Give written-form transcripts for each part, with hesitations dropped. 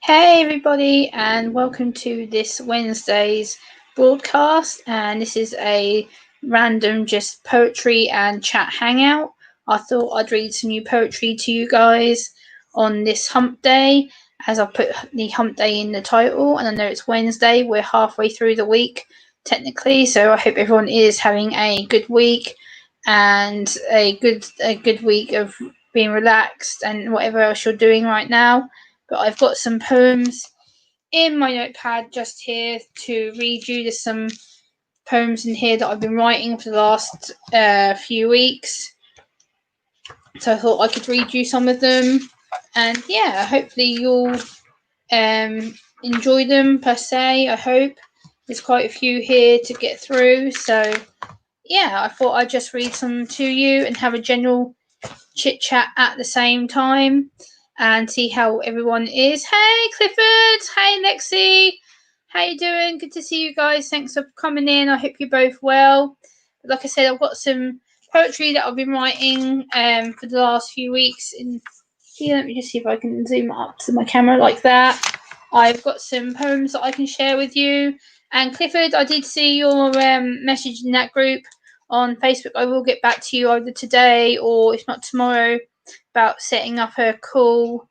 Hey everybody, and welcome to this Wednesday's broadcast. And this is a random just poetry and chat hangout. I thought I'd read some new poetry to you guys on this Hump Day, as I put the Hump Day in the title. And I know it's Wednesday; we're halfway through the week technically, so I hope everyone is having a good week and a good week of being relaxed and whatever else you're doing right now. But I've got some poems in my notepad just here to read you. There's some poems in here that I've been writing for the last few weeks. So I thought I could read you some of them. And yeah, hopefully you'll enjoy them per se. I hope. There's quite a few here to get through. So yeah, I thought I'd just read some to you and have a general chit chat at the same time and see how everyone is. Hey Clifford, hey Lexi, how you doing? Good to see you guys. Thanks for coming in. I hope you're both well. Like I said, I've got some poetry that I've been writing for the last few weeks in here. Let me just see if I can zoom up to my camera like that. I've got some poems that I can share with you. And Clifford, I did see your message in that group on Facebook. I will get back to you either today or if not tomorrow about setting up a call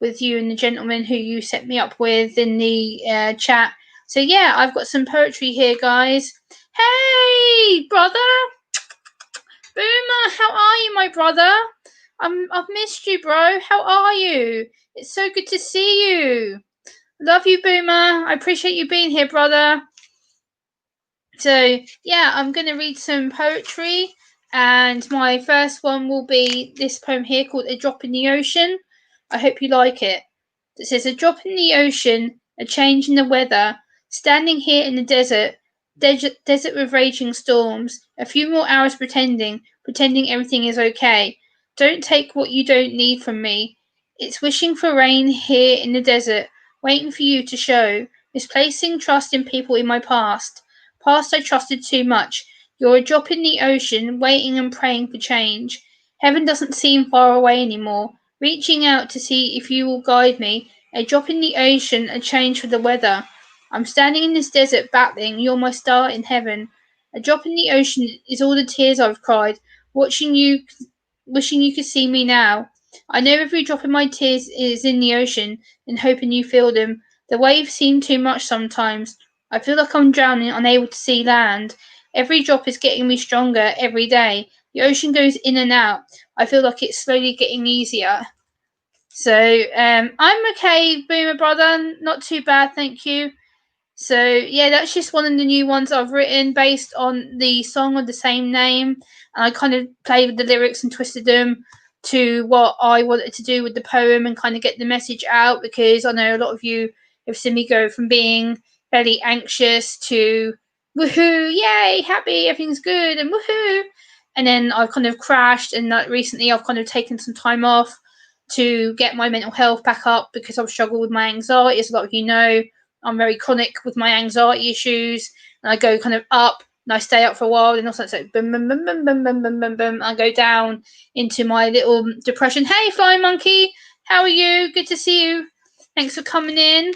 with you and the gentleman who you set me up with in the chat. So yeah, I've got some poetry here, guys. Hey, brother! Boomer, how are you, my brother? I've missed you, bro. How are you? It's so good to see you. Love you, Boomer. I appreciate you being here, brother. So, yeah, I'm going to read some poetry. And my first one will be this poem here called A Drop in the Ocean. I hope you like it. It says, A drop in the ocean, a change in the weather, standing here in the desert with raging storms, a few more hours pretending everything is okay. Don't take what you don't need from me. It's wishing for rain here in the desert, waiting for you to show, misplacing trust in people in my past. Past I trusted too much. You're a drop in the ocean, waiting and praying for change. Heaven doesn't seem far away anymore, reaching out to see if you will guide me. A drop in the ocean, a change for the weather. I'm standing in this desert battling, you're my star in heaven. A drop in the ocean is all the tears I've cried, watching you, wishing you could see me now. I know every drop of my tears is in the ocean, and hoping you feel them. The waves seem too much sometimes. I feel like I'm drowning, unable to see land. Every drop is getting me stronger every day. The ocean goes in and out. I feel like it's slowly getting easier. So I'm okay, Boomer brother. Not too bad, thank you. So yeah, that's just one of the new ones I've written based on the song of the same name. And I kind of played with the lyrics and twisted them to what I wanted to do with the poem and kind of get the message out, because I know a lot of you have seen me go from being fairly anxious to woohoo, yay, happy, everything's good and woohoo. And then I've kind of crashed, and like recently I've kind of taken some time off to get my mental health back up because I've struggled with my anxiety, as a lot of you know. I'm very chronic with my anxiety issues, and I go kind of up and I stay up for a while, and also it's like boom, boom, boom, boom, boom, boom, boom, boom, boom. I go down into my little depression. Hey, Flying Monkey, how are you? Good to see you. Thanks for coming in.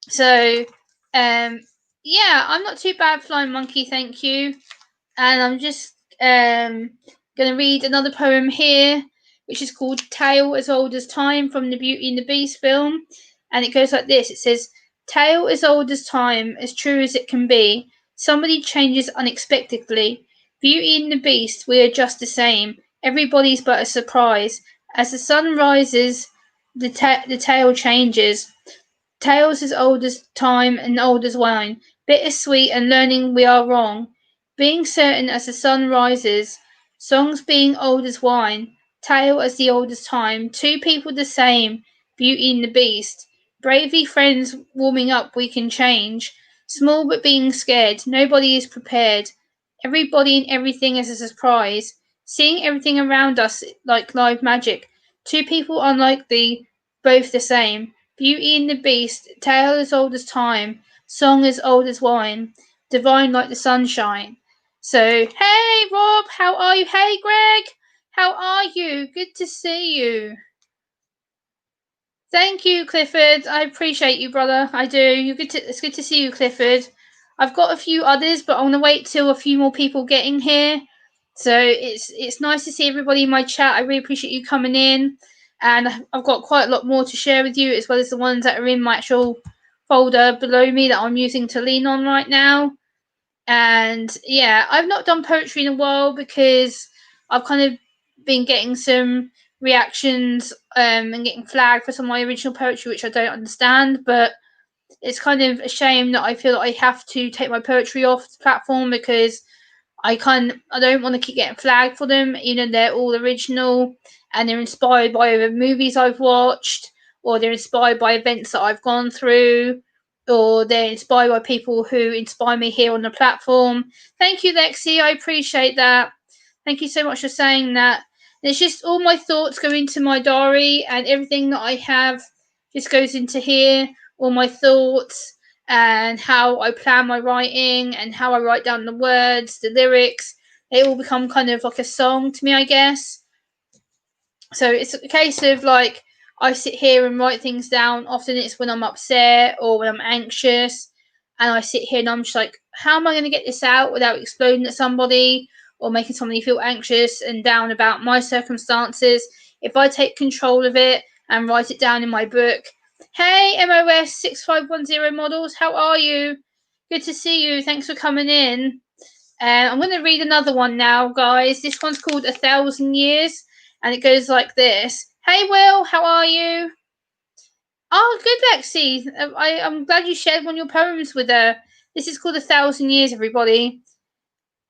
So, yeah, I'm not too bad, Flying Monkey. Thank you. And I'm just going to read another poem here, which is called Tale as Old as Time from the Beauty and the Beast film. And it goes like this. It says, Tale as old as time, as true as it can be. Somebody changes unexpectedly. Beauty and the Beast, we are just the same. Everybody's but a surprise. As the sun rises, the tale changes. Tales as old as time and old as wine. Bittersweet and learning we are wrong. Being certain as the sun rises, songs being old as wine, tale as the old as time, two people the same, Beauty and the Beast. Bravely friends warming up we can change, small but being scared, nobody is prepared. Everybody and everything is a surprise, seeing everything around us like live magic. Two people unlikely, both the same. Beauty and the Beast, tale as old as time, song as old as wine, divine like the sunshine. So, hey Rob, how are you? Hey Greg, how are you? Good to see you. Thank you, Clifford. I appreciate you, brother. I do. It's good to see you, Clifford. I've got a few others, but I want to wait till a few more people get in here. So it's nice to see everybody in my chat. I really appreciate you coming in, and I've got quite a lot more to share with you, as well as the ones that are in my actual folder below me that I'm using to lean on right now. And yeah, I've not done poetry in a while because I've kind of been getting some reactions and getting flagged for some of my original poetry, which I don't understand. But it's kind of a shame that I feel that I have to take my poetry off the platform because I don't want to keep getting flagged for them. You know, they're all original and they're inspired by the movies I've watched, or they're inspired by events that I've gone through, or they're inspired by people who inspire me here on the platform. Thank you, Lexi. I appreciate that. Thank you so much for saying that. It's just all my thoughts go into my diary, and everything that I have just goes into here. All my thoughts and how I plan my writing and how I write down the words, the lyrics. They all become kind of like a song to me, I guess. So it's a case of like I sit here and write things down. Often it's when I'm upset or when I'm anxious, and I sit here and I'm just like, how am I going to get this out without exploding at somebody or making somebody feel anxious and down about my circumstances? If I take control of it and write it down in my book. Hey, MOS6510 models, how are you? Good to see you. Thanks for coming in. I'm going to read another one now, guys. This one's called 1,000 Years, and it goes like this. Hey, Will, how are you? Oh, good, Lexi. I'm glad you shared one of your poems with her. This is called 1,000 Years, everybody.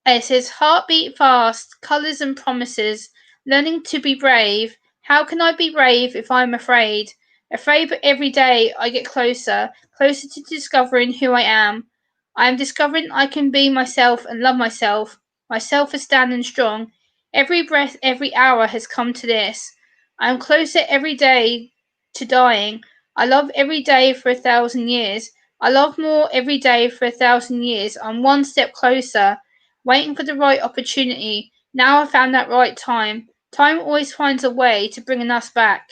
And it says, heartbeat fast, colours and promises, learning to be brave. How can I be brave if I'm afraid? Afraid, but every day I get closer, closer to discovering who I am. I am discovering I can be myself and love myself. Myself is standing strong. Every breath, every hour has come to this. I am closer every day to dying. I love every day for 1,000 years. I love more every day for 1,000 years. I'm one step closer, waiting for the right opportunity. Now I found that right time. Time always finds a way to bring us back.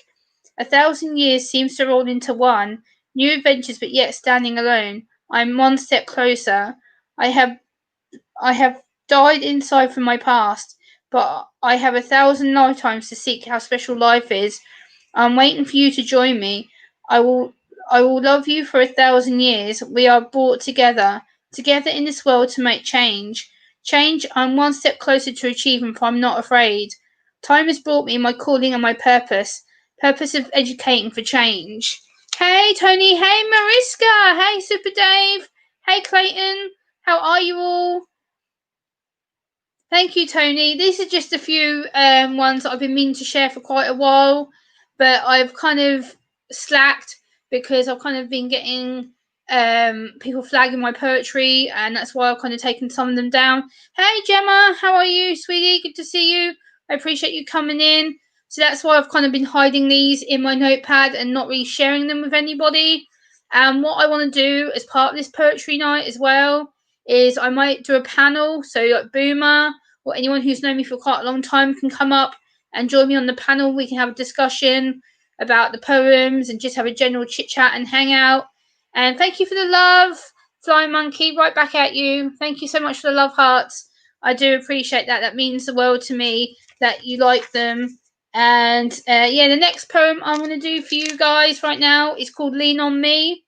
1,000 years seems to roll into one. New adventures, but yet standing alone. I am one step closer. I have I have died inside from my past, but I have 1,000 lifetimes to seek how special life is. I'm waiting for you to join me. I will I will love you for 1,000 years. We are brought together, together in this world to make change. Change I'm one step closer to achieving, for I'm not afraid. Time has brought me my calling and my purpose. Purpose of educating for change. Hey Tony, hey Mariska, hey Super Dave, hey Clayton, how are you all? Thank you, Tony. These are just a few ones that I've been meaning to share for quite a while, but I've kind of slacked because I've kind of been getting people flagging my poetry, and that's why I've kind of taken some of them down. Hey, Gemma, how are you, sweetie? Good to see you. I appreciate you coming in. So that's why I've kind of been hiding these in my notepad and not really sharing them with anybody. And what I want to do as part of this poetry night as well is I might do a panel. So like Boomer or anyone who's known me for quite a long time can come up and join me on the panel. We can have a discussion about the poems and just have a general chit chat and hang out. And thank you for the love, Flying Monkey. Right back at you. Thank you so much for the love hearts. I do appreciate that. That means the world to me that you like them. And yeah, the next poem I'm going to do for you guys right now is called Lean on Me.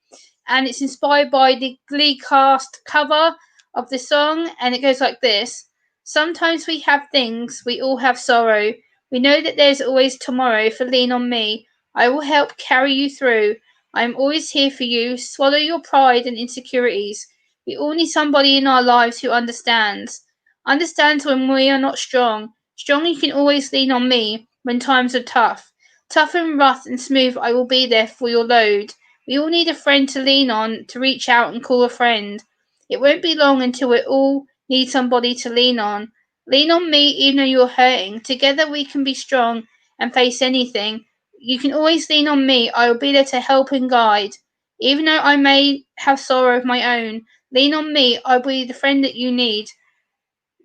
And it's inspired by the Glee cast cover of the song. And it goes like this. Sometimes we have things, we all have sorrow. We know that there's always tomorrow, for lean on me. I will help carry you through. I am always here for you. Swallow your pride and insecurities. We all need somebody in our lives who understands. Understands when we are not strong. Strong, you can always lean on me when times are tough. Tough and rough and smooth, I will be there for your load. We all need a friend to lean on, to reach out and call a friend. It won't be long until we all need somebody to lean on. Lean on me even though you're hurting. Together we can be strong and face anything. You can always lean on me. I will be there to help and guide. Even though I may have sorrow of my own, lean on me. I'll be the friend that you need.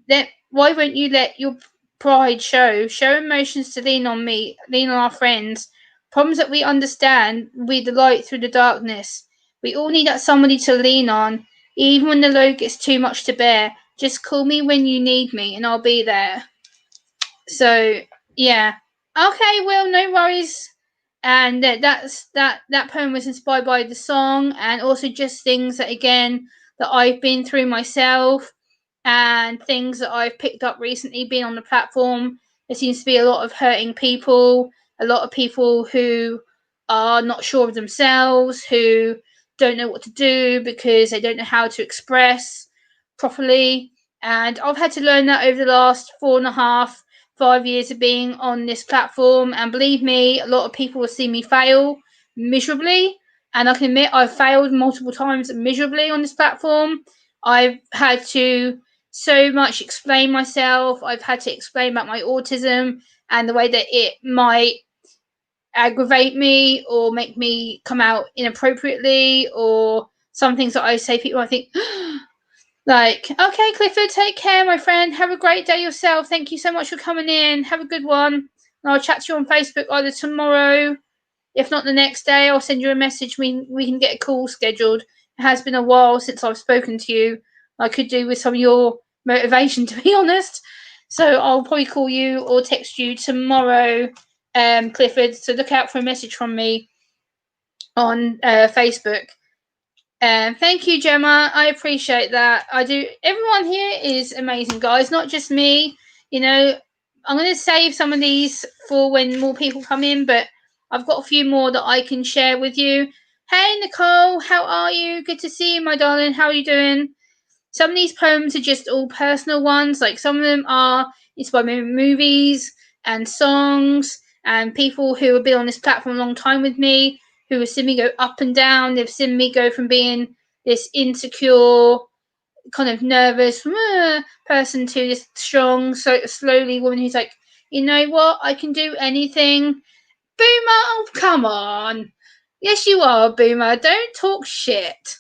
Why won't you let your pride show? Show emotions to lean on me. Lean on our friends. Problems that we understand, we the light through the darkness. We all need that somebody to lean on, even when the load gets too much to bear. Just call me when you need me, and I'll be there. So yeah, okay, Will, no worries. And that poem was inspired by the song, and also just things that again that I've been through myself, and things that I've picked up recently being on the platform. There seems to be a lot of hurting people, a lot of people who are not sure of themselves, who don't know what to do because they don't know how to express properly. And I've had to learn that over the last 4.5, 5 years of being on this platform. And believe me, a lot of people will see me fail miserably. And I can admit I've failed multiple times miserably on this platform. I've had to so much explain myself. I've had to explain about my autism and the way that it might aggravate me or make me come out inappropriately, or some things that I say people I think like, okay, Clifford, take care, my friend. Have a great day yourself. Thank you so much for coming in. Have a good one. And I'll chat to you on Facebook either tomorrow, if not the next day. I'll send you a message. We can get a call scheduled. It has been a while since I've spoken to you. I could do with some of your motivation, to be honest. So I'll probably call you or text you tomorrow, Clifford. So look out for a message from me on Facebook. Thank you, Gemma. I appreciate that. I do. Everyone here is amazing, guys. Not just me. You know, I'm going to save some of these for when more people come in, but I've got a few more that I can share with you. Hey, Nicole, how are you? Good to see you, my darling. How are you doing? Some of these poems are just all personal ones. Like some of them are inspired by movies and songs, and people who have been on this platform a long time with me, who have seen me go up and down. They've seen me go from being this insecure, kind of nervous person to this strong, so slowly woman who's like, you know what, I can do anything. Boomer, oh come on. Yes, you are, Boomer. Don't talk shit.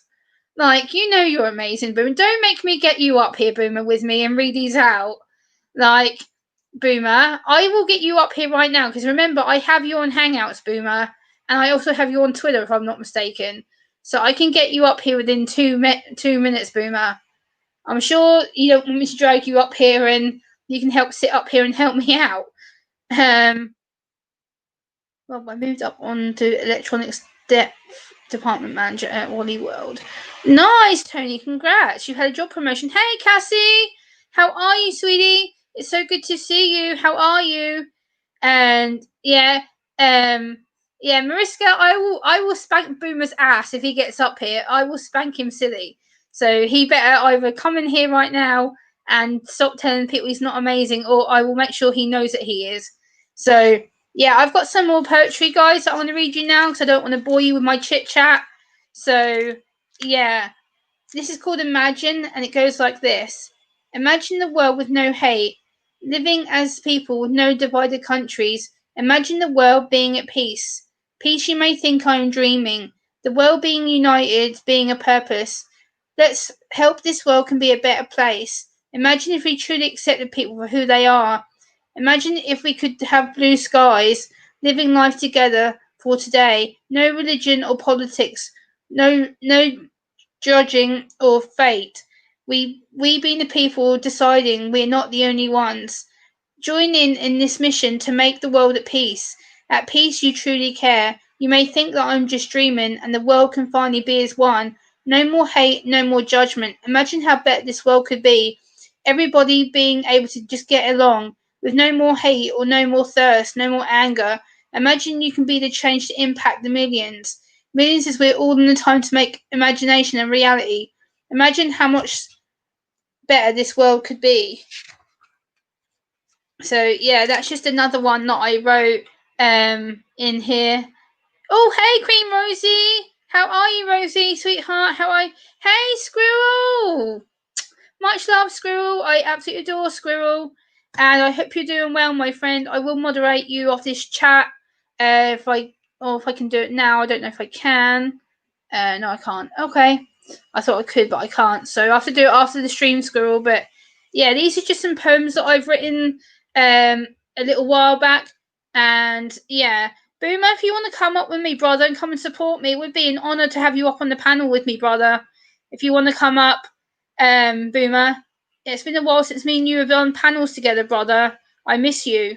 Like, you know you're amazing, Boomer. Don't make me get you up here, Boomer, with me and read these out. Like, Boomer, I will get you up here right now, because remember, I have you on Hangouts, Boomer, and I also have you on Twitter, if I'm not mistaken. So I can get you up here within 2 minutes, Boomer. I'm sure you don't want me to drag you up here and you can help sit up here and help me out. Well, I moved up onto electronics department manager at Wally World. Nice, Tony. Congrats. You had a job promotion. Hey, Cassie. How are you, sweetie? It's so good to see you. How are you? And yeah, Mariska, I will spank Boomer's ass if he gets up here. I will spank him silly. So he better either come in here right now and stop telling people he's not amazing, or I will make sure he knows that he is. So yeah, I've got some more poetry, guys, that I want to read you now because I don't want to bore you with my chit chat. So yeah, this is called Imagine, and it goes like this. Imagine the world with no hate, living as people with no divided countries. Imagine the world being at peace. Peace, you may think I am dreaming. The world being united, being a purpose. Let's help this world can be a better place. Imagine if we truly accepted people for who they are. Imagine if we could have blue skies, living life together for today. No religion or politics. No judging or fate. We being the people deciding we're not the only ones. Join in this mission to make the world at peace. At peace you truly care. You may think that I'm just dreaming and the world can finally be as one. No more hate, no more judgment. Imagine how better this world could be. Everybody being able to just get along with no more hate or no more thirst, no more anger. Imagine you can be the change to impact the millions. Millions as we're all in the time to make imagination a reality. Imagine how much better this world could be. So yeah, that's just another one that I wrote in here. Oh hey Queen Rosie, how are you, Rosie, sweetheart? How are you? Hey Squirrel, much love, Squirrel. I absolutely adore Squirrel, and I hope you're doing well, my friend. I will moderate you off this chat if I can do it now. I don't know if I can. No, I can't. Okay, I thought I could, but I can't. So I have to do it after the stream, Squirrel. But yeah, these are just some poems that I've written a little while back, and yeah, Boomer, if you want to come up with me, brother, and come and support me, it would be an honour to have you up on the panel with me, brother. If you want to come up, Boomer. It's been a while since me and you have done panels together, brother. I miss you.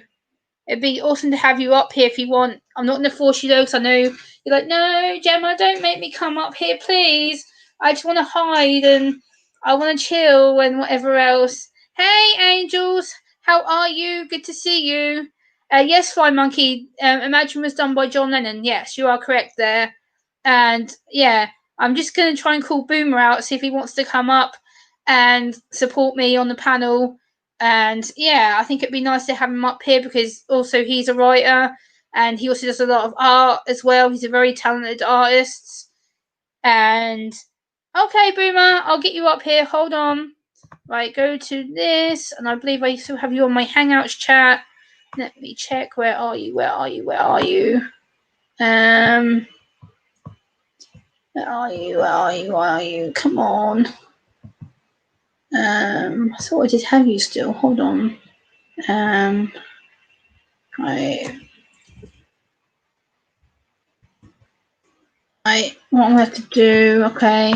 It'd be awesome to have you up here if you want. I'm not going to force you though, because I know you're like, no, Gemma, don't make me come up here, please. I just want to hide and I want to chill and whatever else. Hey, angels, how are you? Good to see you. Yes, Fly Monkey. Imagine was done by John Lennon. Yes, you are correct there. And yeah, I'm just going to try and call Boomer out, see if he wants to come up and support me on the panel. And yeah, I think it'd be nice to have him up here because also he's a writer and he also does a lot of art as well. He's a very talented artist. And okay, Boomer, I'll get you up here. Hold on. Right, go to this, and I believe I still have you on my Hangouts chat. Let me check. Where are you? Where are you? Where are you? Where are you? Where are you? Where are you? Come on. I thought I did have you still. Hold on. Right. Right. What I'm going to have to do? Okay.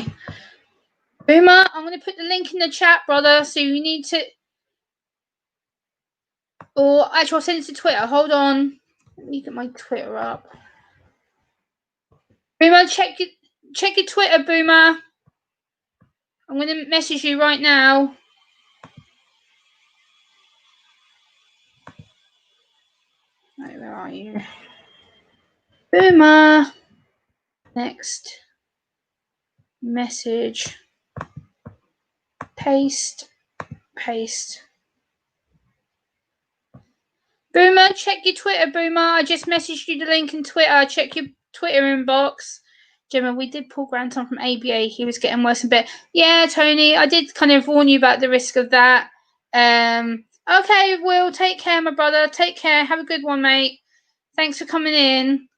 Boomer, I'm going to put the link in the chat, brother. So you need to. Or actually, I'll send it to Twitter. Hold on. Let me get my Twitter up. Boomer, check your Twitter, Boomer. I'm going to message you right now. Right, where are you? Boomer. Next. Message. Paste. Paste. Boomer, check your Twitter, Boomer. I just messaged you the link in Twitter. Check your Twitter inbox. Gemma, we did pull Grant on from ABA. He was getting worse a bit. Yeah, Tony, I did kind of warn you about the risk of that. Okay, Will, take care, my brother. Take care. Have a good one, mate. Thanks for coming in.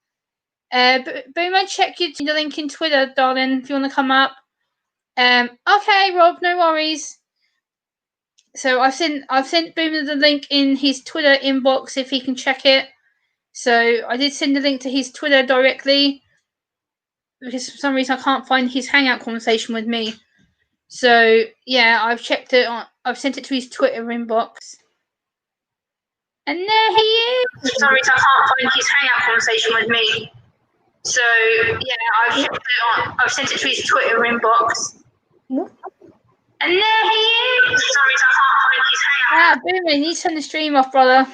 Boomer, check the link in Twitter, darling, if you want to come up. Okay, Rob, no worries. So I've sent Boomer the link in his Twitter inbox if he can check it. So I did send the link to his Twitter directly because for some reason I can't find his Hangout conversation with me. So yeah, I've checked it. I've sent it to his Twitter inbox. And there he is. For some reason I can't find his Hangout conversation with me. So yeah, I've sent it to his Twitter inbox. And there he is. For some reason I can't find his Hangout. Boomer, you need to turn the stream off, brother.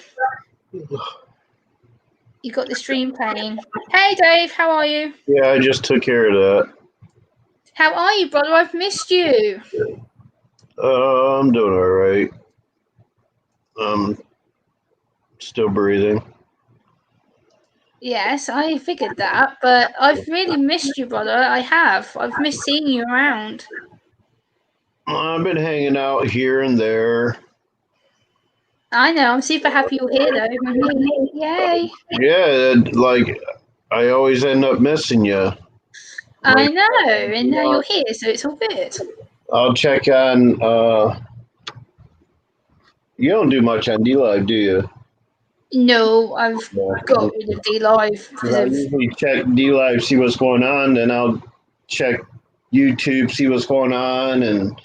You got the stream playing. Hey, Dave, how are you? Yeah, I just took care of that. How are you, brother? I've missed you. I'm doing all right. Still breathing. Yes, I figured that, but I've really missed you, brother. I have. I've missed seeing you around. I've been hanging out here and there. I know. I'm super happy you're here, though. Yay. Yeah, like I always end up missing you. I know, and now you're here, so it's all good. I'll check on. You don't do much on DLive, do you? No, I've got rid of DLive. I usually check DLive, see what's going on, then I'll check YouTube, see what's going on, and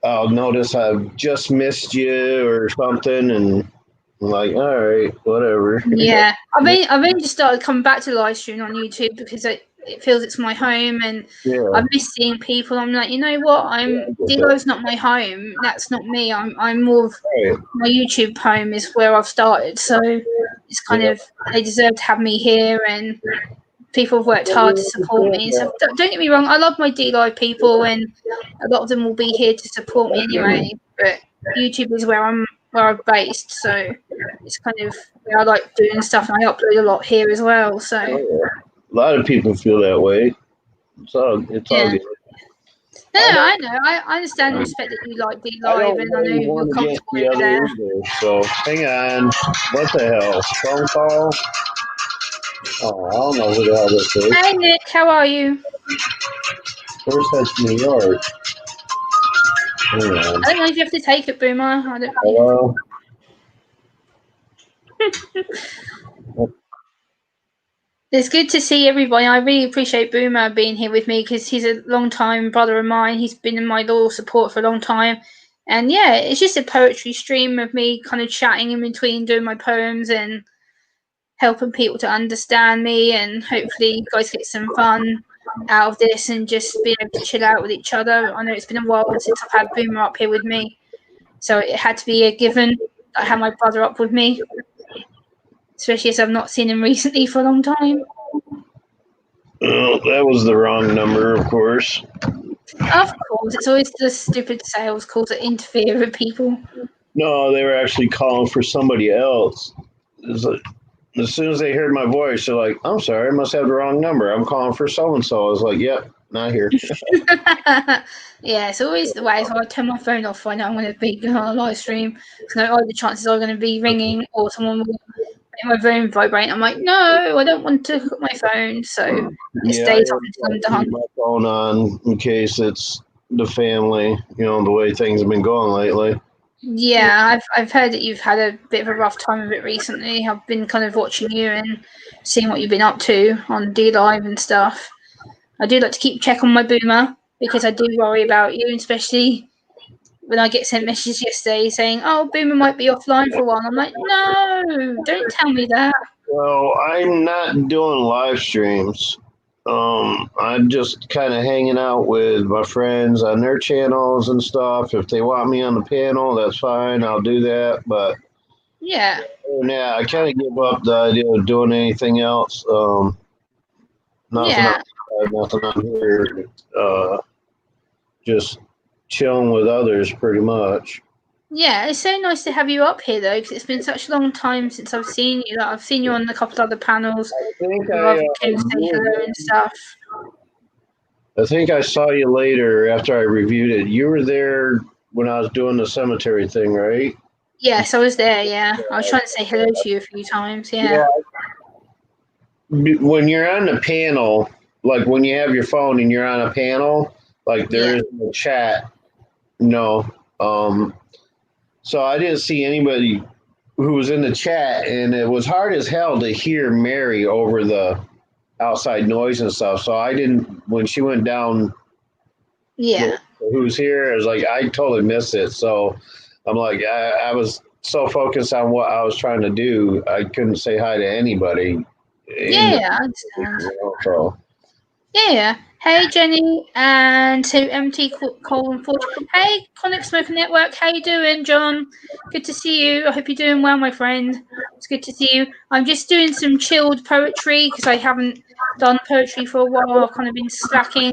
I'll notice I've just missed you or something, and I'm like, all right, whatever. Yeah, I've just started coming back to live stream on YouTube because it feels it's my home, and I miss seeing people. I'm like, you know what? DLive's not my home. That's not me. I'm more of my YouTube home is where I've started. So it's kind of they deserve to have me here, and people have worked hard to support me. So don't get me wrong, I love my DLive people, and a lot of them will be here to support me anyway. But YouTube is where I'm based, so it's kind of where I like doing stuff, and I upload a lot here as well. So a lot of people feel that way. It's all good. No, I know. I understand and respect that you like DLive, and I know you're comfortable over there. So hang on. What the hell? Phone call? Oh, I don't know who the hell this is. Hey Nick, how are you? First that's New York. Hang on. I don't know if you have to take it, Boomer. I don't. Hello. It's good to see everybody. I really appreciate Boomer being here with me because he's a long-time brother of mine. He's been in my loyal support for a long time. And yeah, it's just a poetry stream of me kind of chatting in between doing my poems and helping people to understand me. And hopefully you guys get some fun out of this and just be able to chill out with each other. I know it's been a while since I've had Boomer up here with me. So it had to be a given that I had my brother up with me. Especially as I've not seen him recently for a long time. That was the wrong number, of course. Of course, it's always the stupid sales calls that interfere with people. No, they were actually calling for somebody else. Like, as soon as they heard my voice, they're like, "I'm sorry, I must have the wrong number. I'm calling for so and so." I was like, "Yep, not here." Yeah, it's always the way. So I turn my phone off when I'm going to be on a live stream. So no, the chances are going to be ringing or someone will make my phone vibrate. I'm like, no, I don't want to hook up my phone. So it stays on until I'm done. My phone on in case it's the family. You know the way things have been going lately. Yeah, I've heard that you've had a bit of a rough time of it recently. I've been kind of watching you and seeing what you've been up to on D Live and stuff. I do like to keep check on my Boomer because I do worry about you, especially when I get sent messages yesterday saying, "Oh, Boomer might be offline for a while." I'm like, no, don't tell me that. So I'm not doing live streams. I'm just kind of hanging out with my friends on their channels and stuff. If they want me on the panel, that's fine. I'll do that. But Yeah, I kind of give up the idea of doing anything else. Nothing, yeah, nothing on here. Just chilling with others, pretty much. yeah. It's so nice to have you up here though, because it's been such a long time since I've seen you. Like, I've seen you on a couple of other panels. I think Rather came to say hello and stuff. I think I saw you later after I reviewed it. You were there when I was doing the cemetery thing, right? Yes, I was there. Yeah, I was trying to say hello to you a few times. Yeah. When you're on the panel, like when you have your phone and you're on a panel, like there is no chat. No. So I didn't see anybody who was in the chat, and it was hard as hell to hear Mary over the outside noise and stuff. So I didn't, when she went down, Yeah. who's here, I was like, I totally missed it. So I'm like, I was so focused on what I was trying to do, I couldn't say hi to anybody. Yeah, I understand. So. Yeah. Hey Jenny and to MT Colin Forge. Hey Conic Smoker Network, how you doing, John? Good to see you. I hope you're doing well, my friend. It's good to see you. I'm just doing some chilled poetry because I haven't done poetry for a while. I've kind of been slacking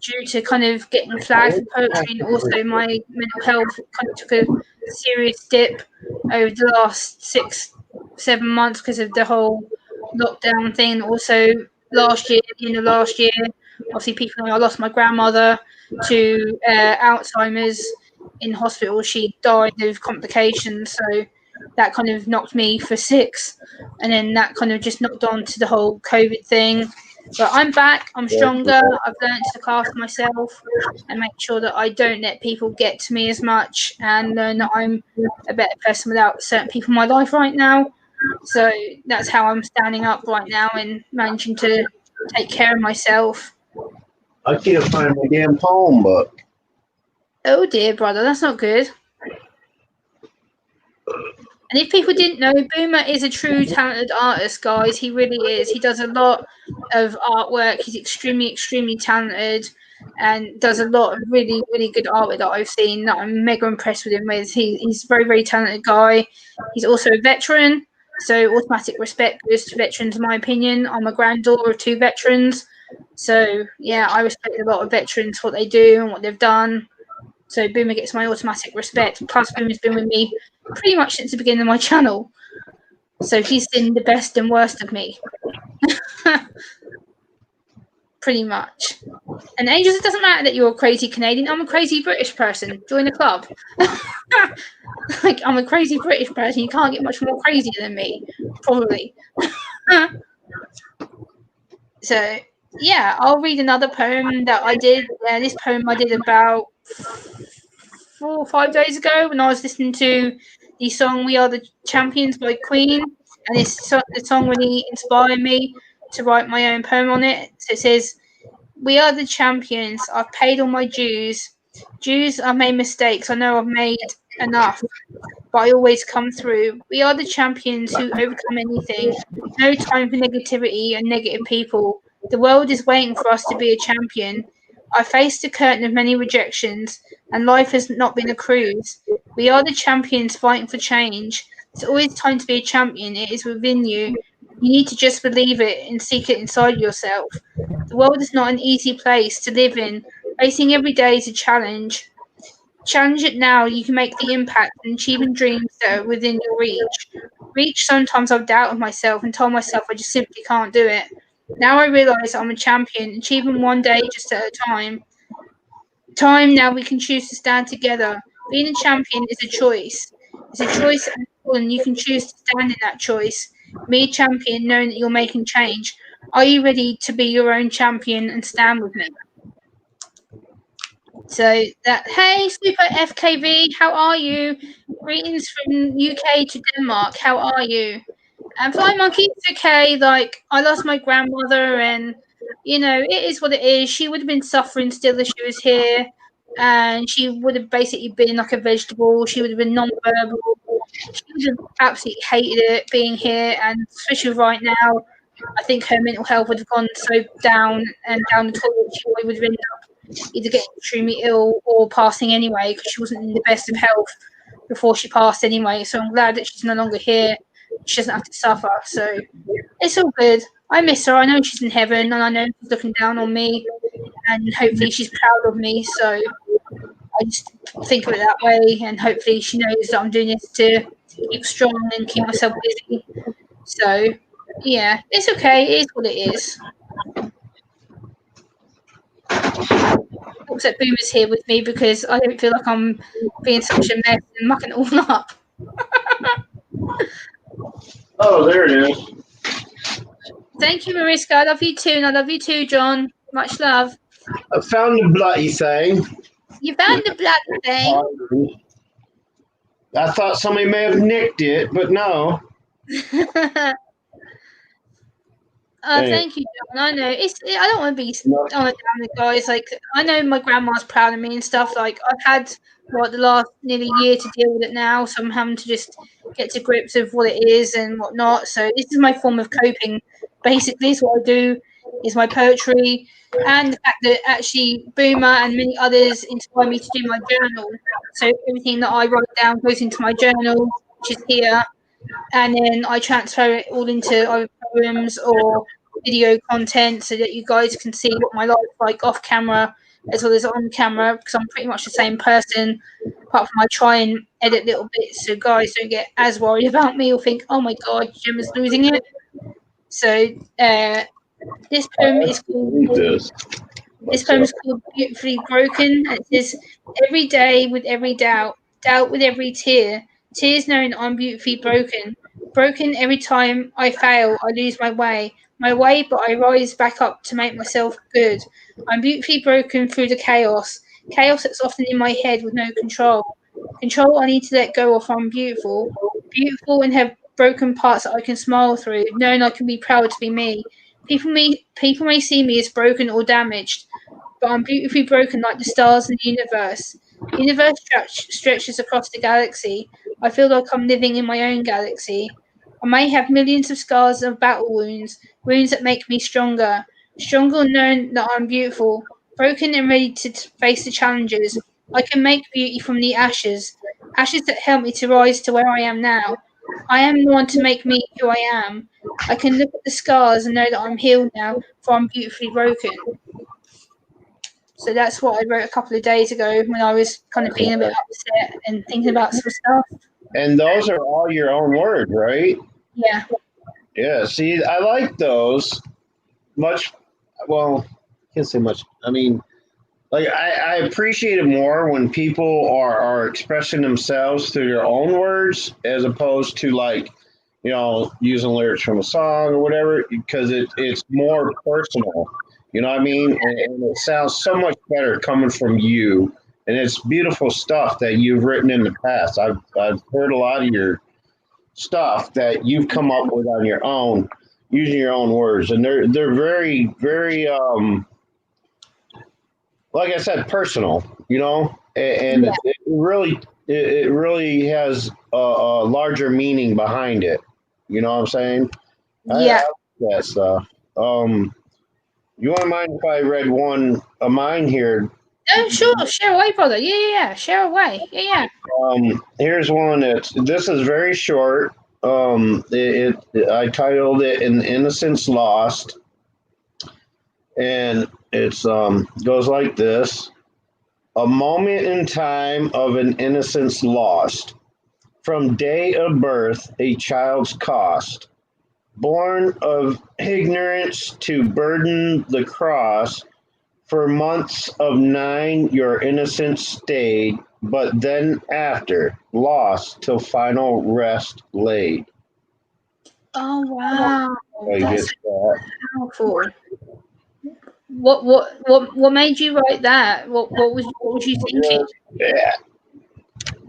due to kind of getting flagged for poetry, and also my mental health kind of took a serious dip over the last 6-7 months because of the whole lockdown thing. Also last year, obviously people know I lost my grandmother to Alzheimer's in hospital. She died of complications, so that kind of knocked me for 6, and then that kind of just knocked on to the whole COVID thing. But I'm back, I'm stronger, I've learned to look after myself and make sure that I don't let people get to me as much, and learn that I'm a better person without certain people in my life right now. So that's how I'm standing up right now and managing to take care of myself. I can't find my damn poem book. Oh dear, brother, that's not good. And if people didn't know, Boomer is a true talented artist, guys. He really is. He does a lot of artwork. He's extremely, extremely talented and does a lot of really, really good artwork that I've seen that I'm mega impressed with him with. He's a very, very talented guy. He's also a veteran, so automatic respect goes to veterans, in my opinion. I'm a granddaughter of 2 veterans. So, yeah, I respect a lot of veterans, what they do and what they've done. So Boomer gets my automatic respect. Plus, Boomer's been with me pretty much since the beginning of my channel. So he's seen the best and worst of me. Pretty much. And Angels, it doesn't matter that you're a crazy Canadian. I'm a crazy British person. Join the club. Like, I'm a crazy British person. You can't get much more crazy than me. Probably. So, yeah, I'll read another poem that I did. This poem I did about 4 or 5 days ago when I was listening to the song "We Are the Champions" by Queen, and the song really inspired me to write my own poem on it. So it says, "We are the champions. I've paid all my dues. I've made mistakes. I know I've made enough, but I always come through. We are the champions who overcome anything. No time for negativity and negative people. The world is waiting for us to be a champion. I faced a curtain of many rejections, and life has not been a cruise. We are the champions fighting for change. It's always time to be a champion. It is within you. You need to just believe it and seek it inside yourself. The world is not an easy place to live in. Facing every day is a challenge. Challenge it now. You can make the impact and achieving dreams that are within your reach. Sometimes I've doubted myself and told myself I just simply can't do it. Now I realise I'm a champion, achieving one day just at a time. Now we can choose to stand together. Being a champion is a choice. It's a choice, and you can choose to stand in that choice. Be a champion, knowing that you're making change. Are you ready to be your own champion and stand with me? So that, hey, Super FKV, how are you? Greetings from UK to Denmark. How are you? And Fly Monkey, it's okay. Like, I lost my grandmother, and it is what it is. She would have been suffering still if she was here, and she would have basically been like a vegetable. She would have been non-verbal. She would have absolutely hated it being here, and especially right now, I think her mental health would have gone so down the toilet. She would have ended up either getting extremely ill or passing anyway, because she wasn't in the best of health before she passed anyway. So I'm glad that she's no longer here. She doesn't have to suffer. So it's all good. I miss her. I know she's in heaven, and I know she's looking down on me, and hopefully she's proud of me. So I just think of it that way, and hopefully she knows that I'm doing this to keep strong and keep myself busy. So yeah, it's okay. It is what it is. Looks like Boomer's here with me because I don't feel like I'm being such a mess and mucking it all up. Oh, there it is. Thank you, Mariska. I love you too, and I love you too, John. Much love. I found the bloody thing. You found the bloody thing. I thought somebody may have nicked it, but no. Thank you, John. I know I don't want to be on a damn guys. Like, I know my grandma's proud of me and stuff. Like, I've had the last nearly year to deal with it now, so I'm having to just get to grips with what it is and whatnot. So this is my form of coping. Basically, is what I do is my poetry, and the fact that actually Boomer and many others inspire me to do my journal. So everything that I write down goes into my journal, which is here, and then I transfer it all into either poems or video content so that you guys can see what my life's like off camera as well as on camera, because I'm pretty much the same person, apart from I try and edit little bits so guys don't get as worried about me or think, oh my god, Gemma's losing it. So this poem is called Beautifully Broken, and it says, every day with every doubt with every tear, tears knowing I'm beautifully broken. Broken every time I fail, I lose my way, but I rise back up to make myself good. I'm beautifully broken through the chaos that's often in my head with no control. Control I need to let go of. I'm beautiful and have broken parts that I can smile through, knowing I can be proud to be me. People may see me as broken or damaged, but I'm beautifully broken like the stars in the universe. The universe stretches across the galaxy. I feel like I'm living in my own galaxy. I may have millions of scars of battle wounds that make me stronger. Stronger knowing that I'm beautiful, broken and ready to face the challenges. I can make beauty from the ashes that help me to rise to where I am now. I am the one to make me who I am. I can look at the scars and know that I'm healed now, for I'm beautifully broken. So that's what I wrote a couple of days ago when I was kind of being a bit upset and thinking about some stuff. And those are all your own words, right? Yeah. Yeah, see, I like those much. Well, I can't say much. I mean, like, I appreciate it more when people are expressing themselves through their own words as opposed to, like, using lyrics from a song or whatever, because it's more personal. You know what I mean? And it sounds so much better coming from you. And it's beautiful stuff that you've written in the past. I've heard a lot of your stuff that you've come up with on your own. using your own words, and they're very very like I said, personal. And Yeah. it really has a larger meaning behind it. You know what I'm saying? I Yeah. like that stuff. You wouldn't mind if I read one of mine here? Oh, sure. Share away, brother. Yeah. Share away. Yeah. Here's one this is very short. I titled it "An Innocence Lost," and it's goes like this: A moment in time of an innocence lost, from day of birth a child's cost, born of ignorance to burden the cross. For months of 9 your innocence stayed, but then after, lost till final rest laid. Oh, wow. I That's get that. powerful. What made you write that? What was you thinking? Yeah.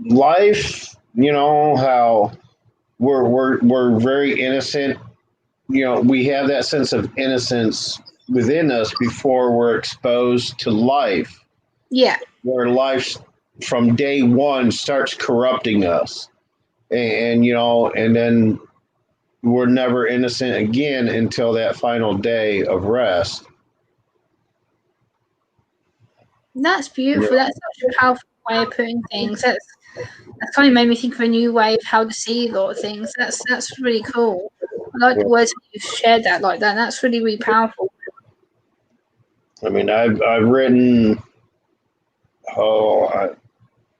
Life, how we're very innocent. We have that sense of innocence within us before we're exposed to life, Yeah. where life from day one starts corrupting us. And then we're never innocent again until that final day of rest. That's Yeah. beautiful. That's such a powerful way of putting things. That's kind of made me think of a new way of how to see a lot of things. That's really cool. I like the words that you've shared that like that. That's really powerful. I mean, I've written. Oh,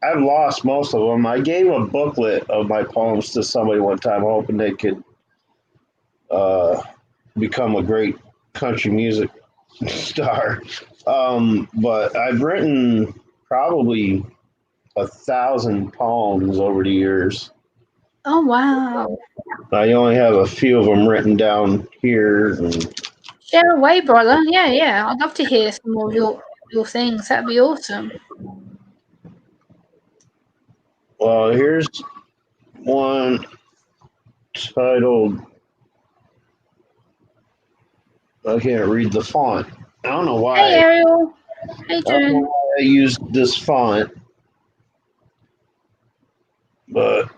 I've lost most of them. I gave a booklet of my poems to somebody one time, hoping they could uh, become a great country music star. But I've written probably 1,000 poems over the years. Oh wow. I only have a few of them written down here. And, Share away, brother. Yeah. I'd love to hear some more of your things. That'd be awesome. well, here's one titled, I can't read the font. I don't know Hey why. Ariel. How you I don't know doing? why I used this font, but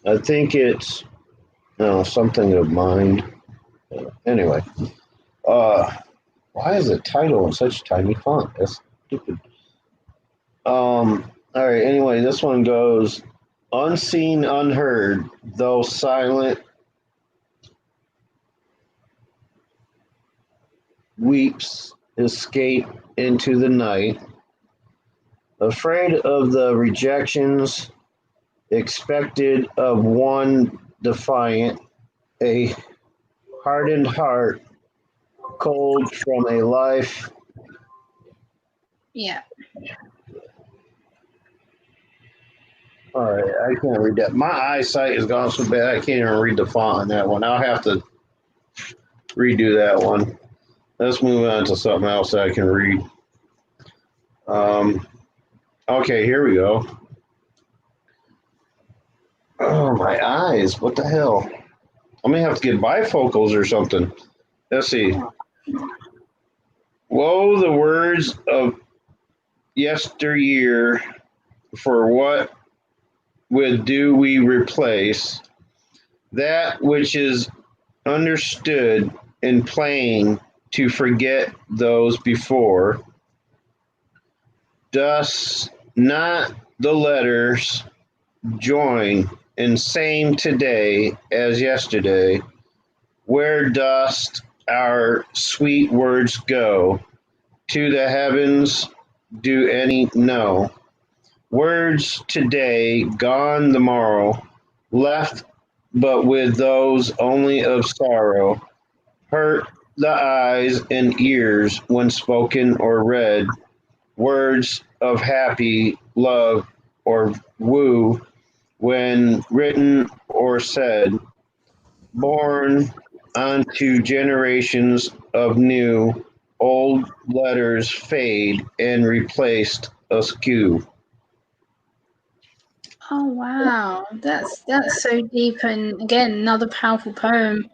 I think it's something of mind. Anyway, uh, why is the title in such tiny font? That's stupid. All right. Anyway, this one goes unseen, unheard, though silent, weeps, escape into the night, afraid of the rejections expected of one defiant, a hardened heart, cold from a life. Yeah. All right, I can't read that. My eyesight has gone so bad I can't even read the font on that one. I'll have to redo that one. Let's move on to something else that I can read. Um, okay, here we go. Oh, my eyes. What the hell? I'm going to have to get bifocals or something. Let's see. Woe the words of yesteryear, for what with do we replace that which is understood in plain to forget those before? Does not the letters join in same today as yesterday? Where dost our sweet words go? To the heavens do any know? Words today, gone the morrow, left but with those only of sorrow, hurt the eyes and ears when spoken or read, words of happy love or woo when written or said, born unto generations of new, old letters fade and replaced askew. Oh wow, that's so deep, and again another powerful poem.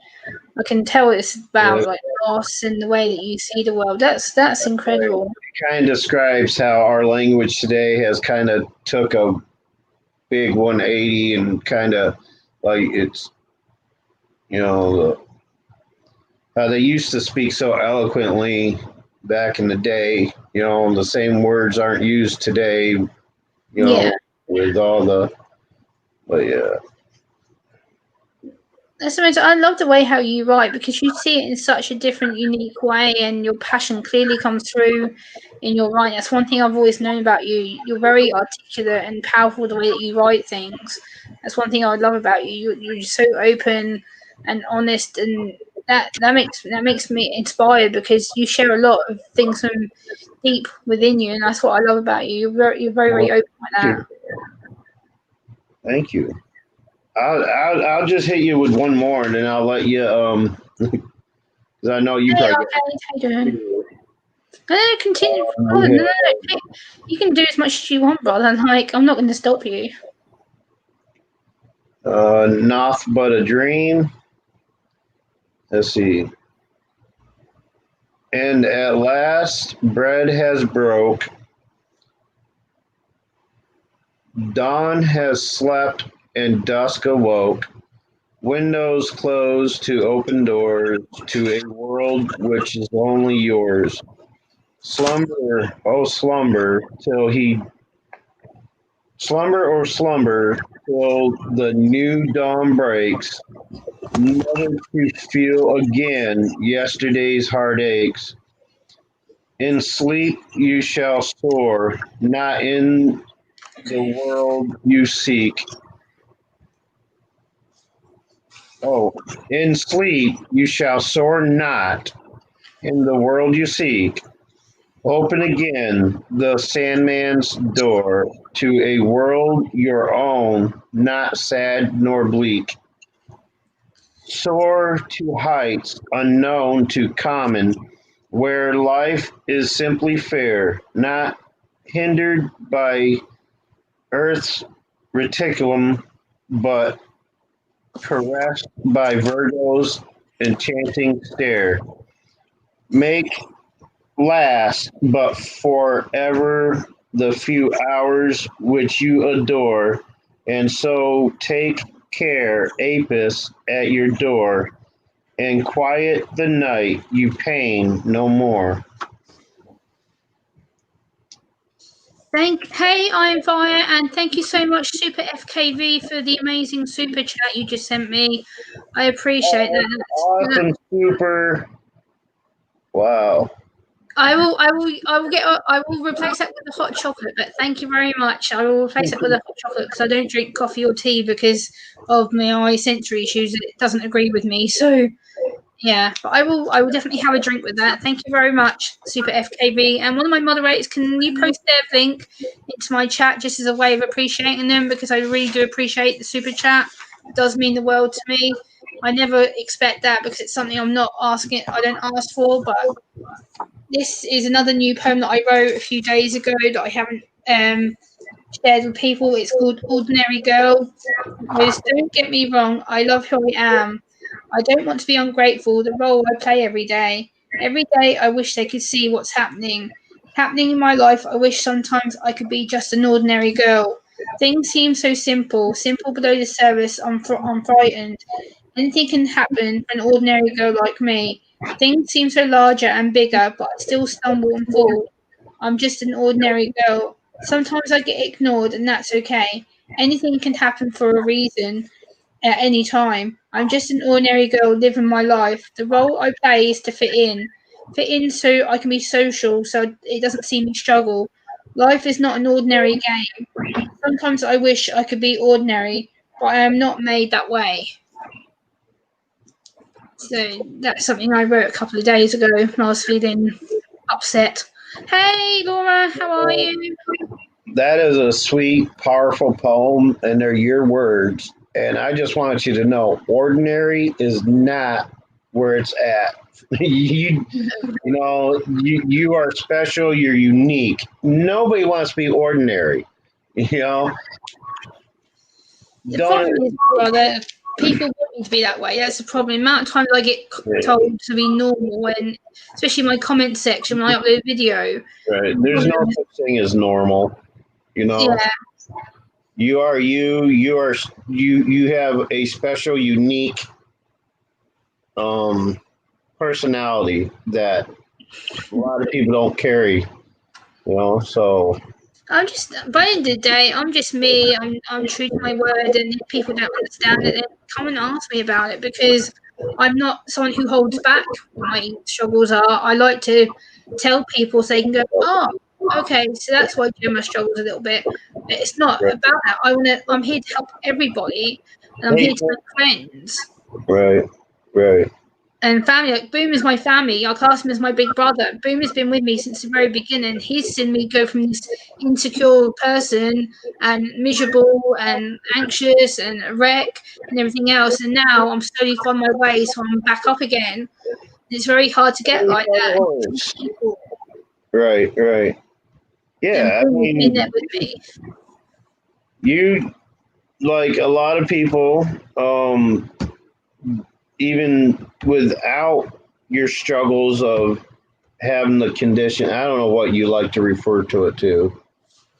I can tell it's about like loss and the way that you see the world. That's incredible. It kind of describes how our language today has kind of took a big 180 and kind of like it's, you know, they used to speak so eloquently back in the day. You know, the same words aren't used today. You Yeah. know, with all the, but yeah. That's amazing. I love the way how you write because you see it in such a different, unique way, and your passion clearly comes through in your writing. That's one thing I've always known about you. You're very articulate and powerful the way that you write things. That's one thing I love about you. You're so open and honest, and that makes me inspired because you share a lot of things from deep within you, and that's what I love about you. You're very open like that. Thank you. I'll just hit you with one more, and then I'll let you. Because I know you Hey, probably. okay, how you doing? No, continue. We No. had, You can do as much as you want, brother. Like, I'm not going to stop you. Noth but a dream. Let's see. And at last, bread has broke. Dawn has slept, and dusk awoke. Windows close to open doors to a world which is only yours. Slumber, oh slumber, till he slumber or slumber till the new dawn breaks, never to feel again yesterday's heartaches. In sleep you shall soar, not in the world you seek. Oh, in sleep you shall soar not in the world you seek. Open again the Sandman's door to a world your own, not sad nor bleak. Soar to heights unknown to common, where life is simply fair, not hindered by earth's reticulum, but caressed by Virgo's enchanting stare. Make last but forever the few hours which you adore, and so take care, Apis, at your door, and quiet the night you pain no more. Hey, I'm Fire, and thank you so much, Super FKV, for the amazing super chat you just sent me. I appreciate that. Awesome, super. Wow. I will replace that with a hot chocolate. But thank you very much. I will replace it with a hot chocolate because I don't drink coffee or tea because of my sensory issues. It doesn't agree with me. So yeah, but I will definitely have a drink with that. Thank you very much, Super FKB. And one of my moderators, can you post their link into my chat just as a way of appreciating them because I really do appreciate the super chat. It does mean the world to me. I never expect that because it's something I'm not asking. I don't ask for, but this is another new poem that I wrote a few days ago that I haven't shared with people. It's called Ordinary Girl. Because don't get me wrong, I love who I am. I don't want to be ungrateful, the role I play every day. Every day I wish they could see what's happening in my life. I wish sometimes I could be just an ordinary girl. Things seem so simple below the surface. I'm frightened. Anything can happen for an ordinary girl like me. Things seem so larger and bigger, but I still stumble and fall. I'm just an ordinary girl. Sometimes I get ignored, and that's okay. Anything can happen for a reason at any time. I'm just an ordinary girl living my life. The role I play is to fit in. Fit in so I can be social, so it doesn't seem a struggle. Life is not an ordinary game. Sometimes I wish I could be ordinary, but I am not made that way. So that's something I wrote a couple of days ago when I was feeling upset. Hey, Laura, how are you? That is a sweet, powerful poem, and they're your words. And I just want you to know, ordinary is not where it's at. You are special. You're unique. Nobody wants to be ordinary. You know, The problem is, brother, people want me to be that way. That's the problem. The amount of times I get told to be normal, and especially in my comment section when I upload a video. Right. There's no such thing as normal. You know. Yeah. You are you. You have a special, unique personality that a lot of people don't carry. You know, so I'm just, by the end of the day, I'm just me. I'm true to my word, and if people don't understand it, then come and ask me about it, because I'm not someone who holds back what my struggles are. I like to tell people so they can go, oh, okay, so that's why Gemma struggles a little bit. But it's not right. about that. I'm here to help everybody, and I'm here to make friends. Right, right. And family, like Boom is my family. I class him as my big brother. Boom has been with me since the very beginning. He's seen me go from this insecure person and miserable and anxious and a wreck and everything else. And now I'm slowly finding my way, so I'm back up again. It's very hard to get like that. Right, right. Yeah, I mean, with me. You, like a lot of people, even without your struggles of having the condition, I don't know what you like to refer to it to.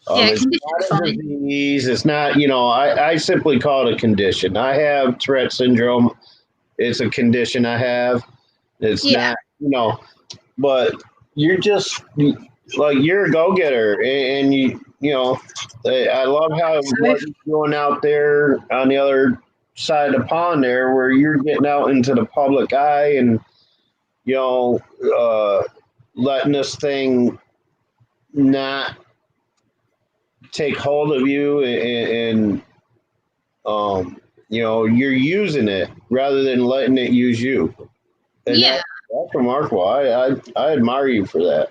It's not a disease. It's not, I simply call it a condition. I have Tourette syndrome. It's a condition I have. It's not, but you're just like, you're a go-getter, and I love how what you're doing out there on the other side of the pond there, where you're getting out into the public eye and letting this thing not take hold of you, and you're using it rather than letting it use you. And that's remarkable. I admire you for that.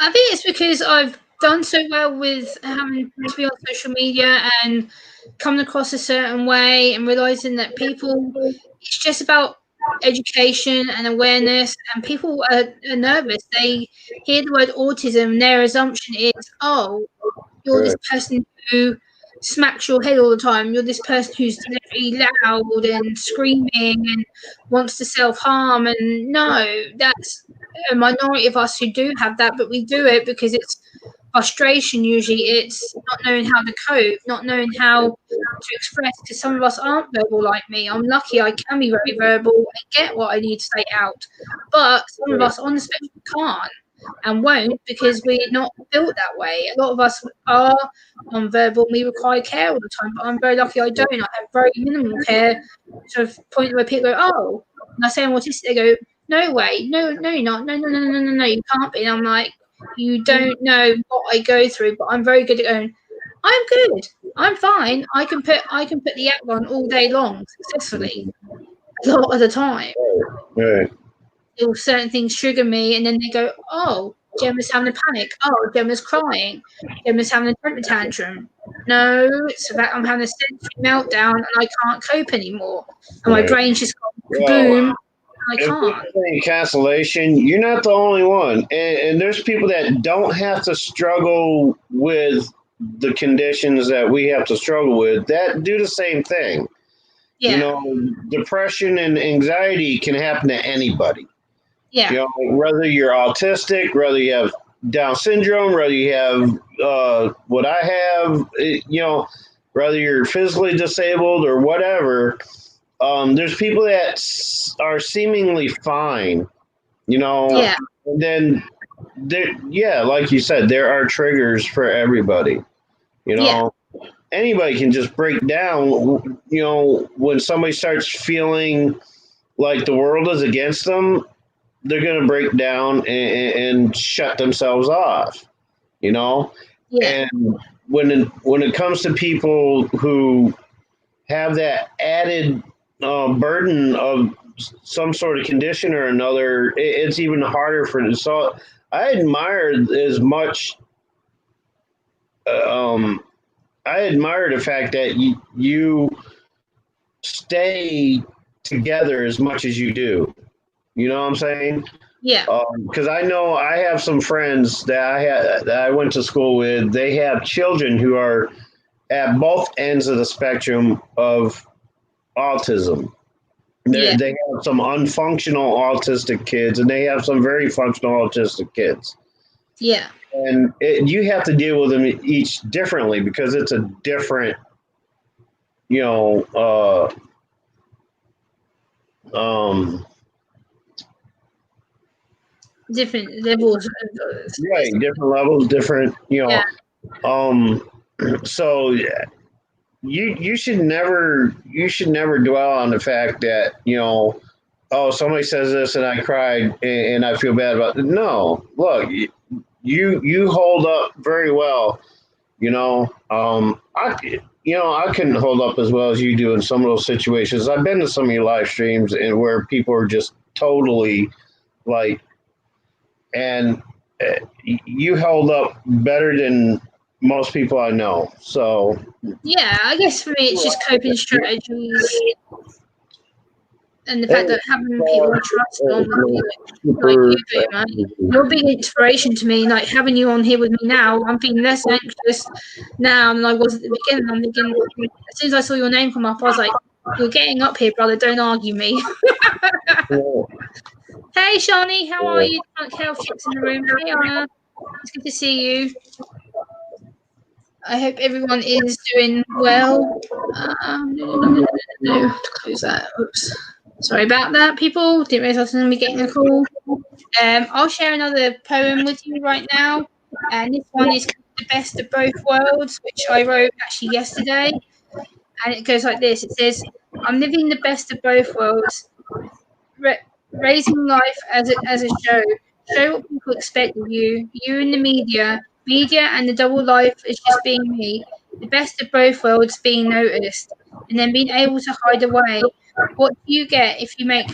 I think it's because I've done so well with having to be on social media and coming across a certain way, and realizing that people, it's just about education and awareness, and people are nervous. They hear the word autism, and their assumption is, oh, you're this person who smacks your head all the time. You're this person who's very loud and screaming and wants to self-harm. And no, that's a minority of us who do have that, but we do it because it's frustration. Usually it's not knowing how to cope, not knowing how to express, because some of us aren't verbal like me. I'm lucky I can be very verbal and get what I need to say out, but some of us on the spectrum can't and won't, because we're not built that way. A lot of us are non-verbal, we require care all the time, but I'm very lucky I don't. I have very minimal care, to a point where people go, oh, and I say I'm autistic, they go, no way, no, you're not, no, you can't be. And I'm like, you don't know what I go through, but I'm very good at going, I'm good, I'm fine, I can put the act on all day long successfully, a lot of the time. Right. Certain things trigger me, and then they go, oh, Gemma's having a panic. Oh, Gemma's crying. Gemma's having a temper tantrum. No, it's about I'm having a sensory meltdown and I can't cope anymore. And my brain's just gone boom. I can't. Cancellation, you're not the only one. And there's people that don't have to struggle with the conditions that we have to struggle with that do the same thing. Yeah. Depression and anxiety can happen to anybody. Yeah. Whether you're autistic, whether you have Down syndrome, whether you have what I have, whether you're physically disabled or whatever, there's people that are seemingly fine, Yeah. And then, like you said, there are triggers for everybody, Anybody can just break down, when somebody starts feeling like the world is against them, they're going to break down and shut themselves off, Yeah. And when it comes to people who have that added burden of some sort of condition or another, it's even harder for them. So I admire as much. I admire the fact that you stay together as much as you do. You know what I'm saying? Yeah. Because I know I have some friends that I went to school with. They have children who are at both ends of the spectrum of autism. Yeah. They have some unfunctional autistic kids, and they have some very functional autistic kids. Yeah. And you have to deal with them each differently because it's a different, you know, Different levels. right, different levels, different, Yeah. So you should never dwell on the fact that oh, somebody says this and I cried and I feel bad about it. No, look, you hold up very well. I couldn't hold up as well as you do in some of those situations. I've been to some of your live streams and where people are just totally like, and you held up better than most people I know. So yeah, I guess for me it's just coping strategies. And the fact that having people I trust on with me, like you do, man, you're a big inspiration to me. Like having you on here with me now, I'm feeling less anxious now than I was at the beginning. I'm thinking, as soon as I saw your name come up, I was like, "You're getting up here, brother. Don't argue me." Hey, Shani, how are you? Health chicks in the room. Hey, Anna, it's good to see you. I hope everyone is doing well. No, close that. Oops. Sorry about that, people. Didn't realise I was going to be getting a call. I'll share another poem with you right now. And this one is The Best of Both Worlds, which I wrote actually yesterday. And it goes like this. It says, I'm living the best of both worlds, raising life as a show. Show what people expect of you. You in the media and the double life is just being me. The best of both worlds being noticed. And then being able to hide away. What do you get if you mix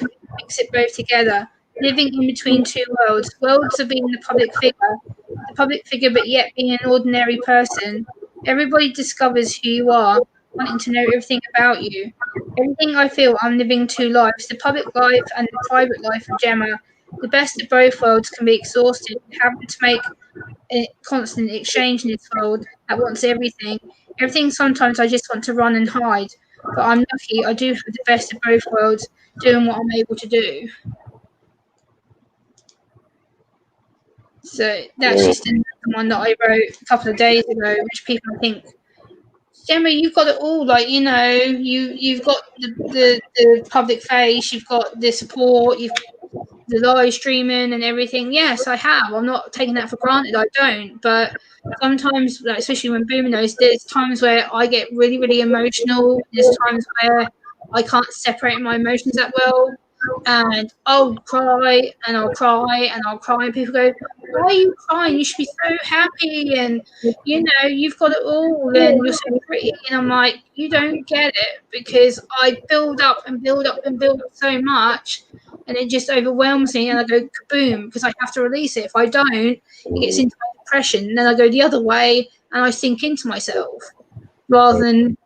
it both together? Living in between two worlds. Worlds of being the public figure, but yet being an ordinary person. Everybody discovers who you are, wanting to know everything about you. Everything I feel, I'm living two lives, the public life and the private life of Gemma. The best of both worlds can be exhausted, having to make a constant exchange in this world that wants everything. Everything sometimes I just want to run and hide. But I'm lucky I do have the best of both worlds, doing what I'm able to do. So that's just another one that I wrote a couple of days ago, which people think, Gemma, you've got it all. Like, you've got the public face, you've got the support, you've the live streaming and everything. Yes, I have. I'm not taking that for granted. I don't. But sometimes, like, especially when Boomer knows, there's times where I get really, really emotional. There's times where I can't separate my emotions that well. And I'll cry and I'll cry and I'll cry. And people go, why are you crying? You should be so happy. And, you've got it all and you're so pretty. And I'm like, you don't get it because I build up and build up and build up so much. And it just overwhelms me and I go kaboom because I have to release it. If I don't, it gets into my depression. And then I go the other way and I sink into myself rather than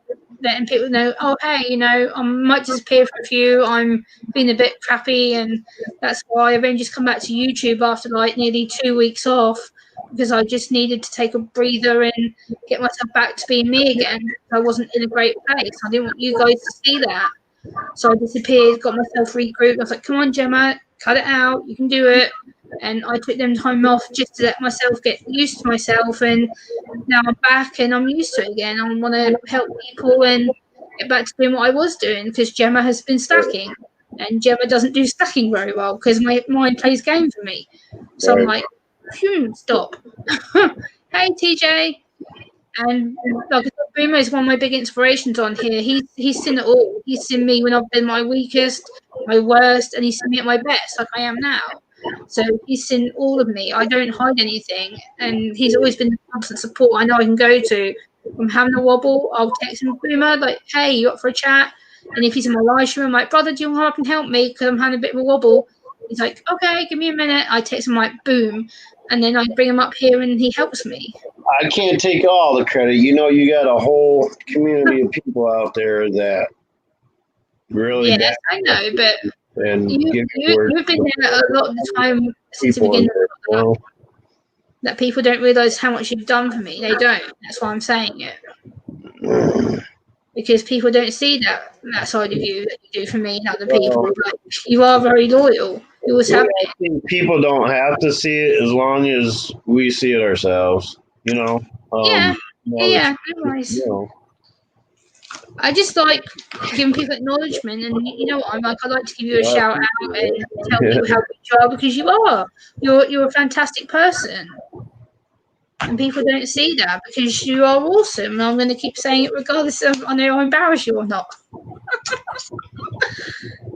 letting people know, oh, hey, I might disappear for a few. I'm being a bit crappy. And that's why I've only just come back to YouTube after like nearly 2 weeks off because I just needed to take a breather and get myself back to being me again. I wasn't in a great place. I didn't want you guys to see that. So I disappeared, got myself regrouped. I was like, come on, Gemma, cut it out. You can do it. And I took them time off just to let myself get used to myself. And now I'm back and I'm used to it again. I want to help people and get back to doing what I was doing because Gemma has been stacking. And Gemma doesn't do stacking very well because my mind plays game for me. So I'm like, stop. Hey, TJ. And like Boomer is one of my big inspirations on here. He's seen it all. He's seen me when I've been my weakest, my worst, and he's seen me at my best, like I am now. So he's seen all of me. I don't hide anything, and he's always been the constant support I know I can go to. If I'm having a wobble, I'll text him, Boomer, like, hey, you up for a chat? And if he's in my live stream, I'm like, brother, do you want to come up and help me because I'm having a bit of a wobble? He's like, okay, give me a minute. I text him like, boom, and then I bring him up here and he helps me. I can't take all the credit. You got a whole community of people out there that really. Yes, I know, but you've been there a lot of the time since the beginning of that people don't realise how much you've done for me. They don't. That's why I'm saying it. Because people don't see that side of you that you do for me and other people. Like, you are very loyal. You always have been. I think people don't have to see it as long as we see it ourselves. Yeah, It's, no worries. you know. I just like giving people acknowledgement, and you know what I'm like. I like to give you a shout out and tell you how good you are, because you are. You're a fantastic person, and people don't see that because you are awesome. And I'm going to keep saying it regardless of I know I embarrass you or not.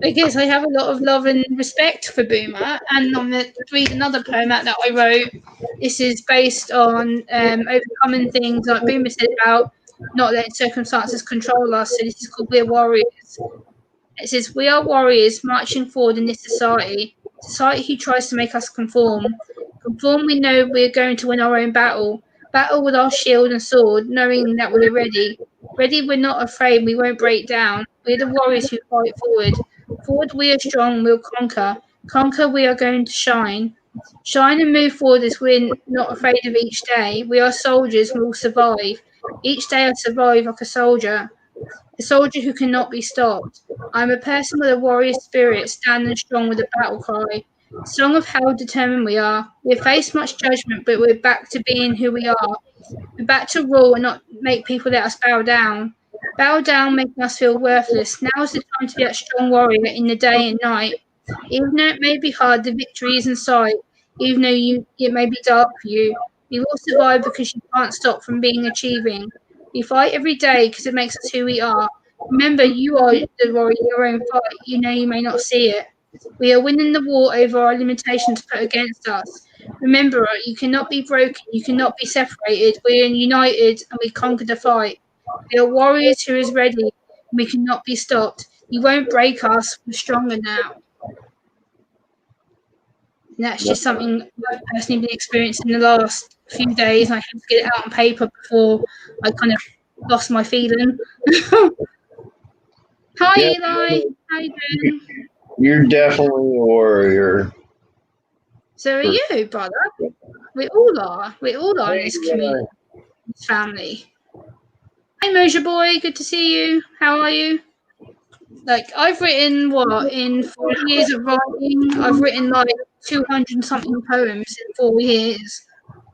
Because I have a lot of love and respect for Boomer, and I'm going to read another poem out that I wrote. This is based on overcoming things like Boomer said about not letting circumstances control us. So this is called We're Warriors. It says, we are warriors marching forward in this society who tries to make us conform. Conform, we know we're going to win our own battle with our shield and sword, knowing that we're ready. Ready, we're not afraid, we won't break down. We're the warriors who fight forward. Forward, we are strong, we'll conquer. Conquer, we are going to shine. Shine and move forward as we're not afraid of each day. We are soldiers, we will survive. Each day I survive like a soldier who cannot be stopped. I am a person with a warrior spirit, standing strong with a battle cry. Song of how determined we are. We've faced much judgment, but we're back to being who we are. We're back to rule and not make people let us bow down. Bow down, making us feel worthless. Now is the time to be that strong warrior in the day and night. Even though it may be hard, the victory is in sight. Even though it may be dark for you, you will survive because you can't stop from being achieving. We fight every day because it makes us who we are. Remember, you are the warrior in your own fight. You know you may not see it. We are winning the war over our limitations put against us. Remember, you cannot be broken. You cannot be separated. We are united and we conquer the fight. We are warriors who is ready. And we cannot be stopped. You won't break us. We're stronger now. And that's just something I've personally been experiencing in the last few days. I had to get it out on paper before I kind of lost my feeling. Hi, Yeah, Eli. How you doing? you're definitely a warrior. So are you, brother? We all are. We all are in this community, this family. Hi, Moja Boy. Good to see you. How are you? Like, I've written, in 4 years of writing, I've written like 200 something poems in 4 years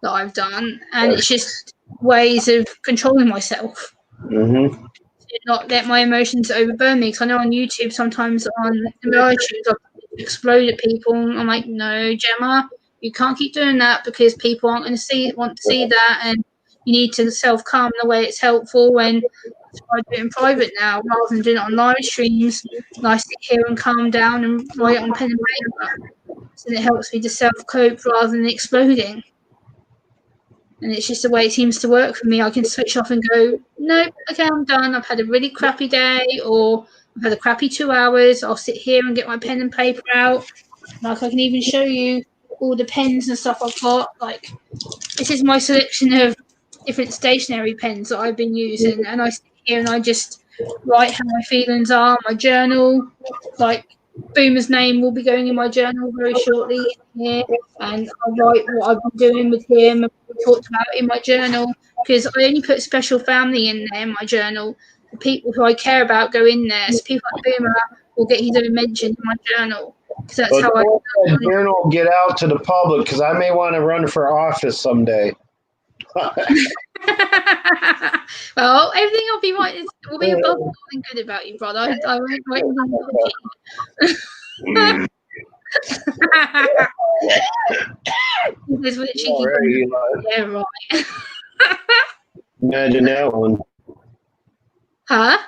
that I've done. And it's just ways of controlling myself. Mm-hmm. Not let my emotions overburn me. Because I know on YouTube sometimes on the iTunes I've exploded people. I'm like, no, Gemma, you can't keep doing that because people aren't going to want to see that, and you need to self calm the way it's helpful. And that's why I do it in private now rather than doing it on live streams. And I sit here and calm down and write on pen and paper, so it helps me to self cope rather than exploding. And it's just the way it seems to work for me. I can switch off and go, nope, okay, I'm done. I've had a really crappy day, or I've had a crappy 2 hours. I'll sit here and get my pen and paper out. Like, I can even show you all the pens and stuff I've got. Like, this is my selection of different stationery pens that I've been using. And I sit here and I just write how my feelings are, my journal. Like, Boomer's name will be going in my journal very shortly here, and I'll write what I've been doing with him and what we talked about in my journal, because I only put special family in there in my journal. The people who I care about go in there. So people like Boomer will get his own mention in my journal, because that's But how I. that journal get out to the public because I may want to run for office someday. Well, everything will be right. Will be above board and good about you, brother. I won't write anything dodgy. This is what cheeky. Right, Yeah, right. imagine that one. Huh?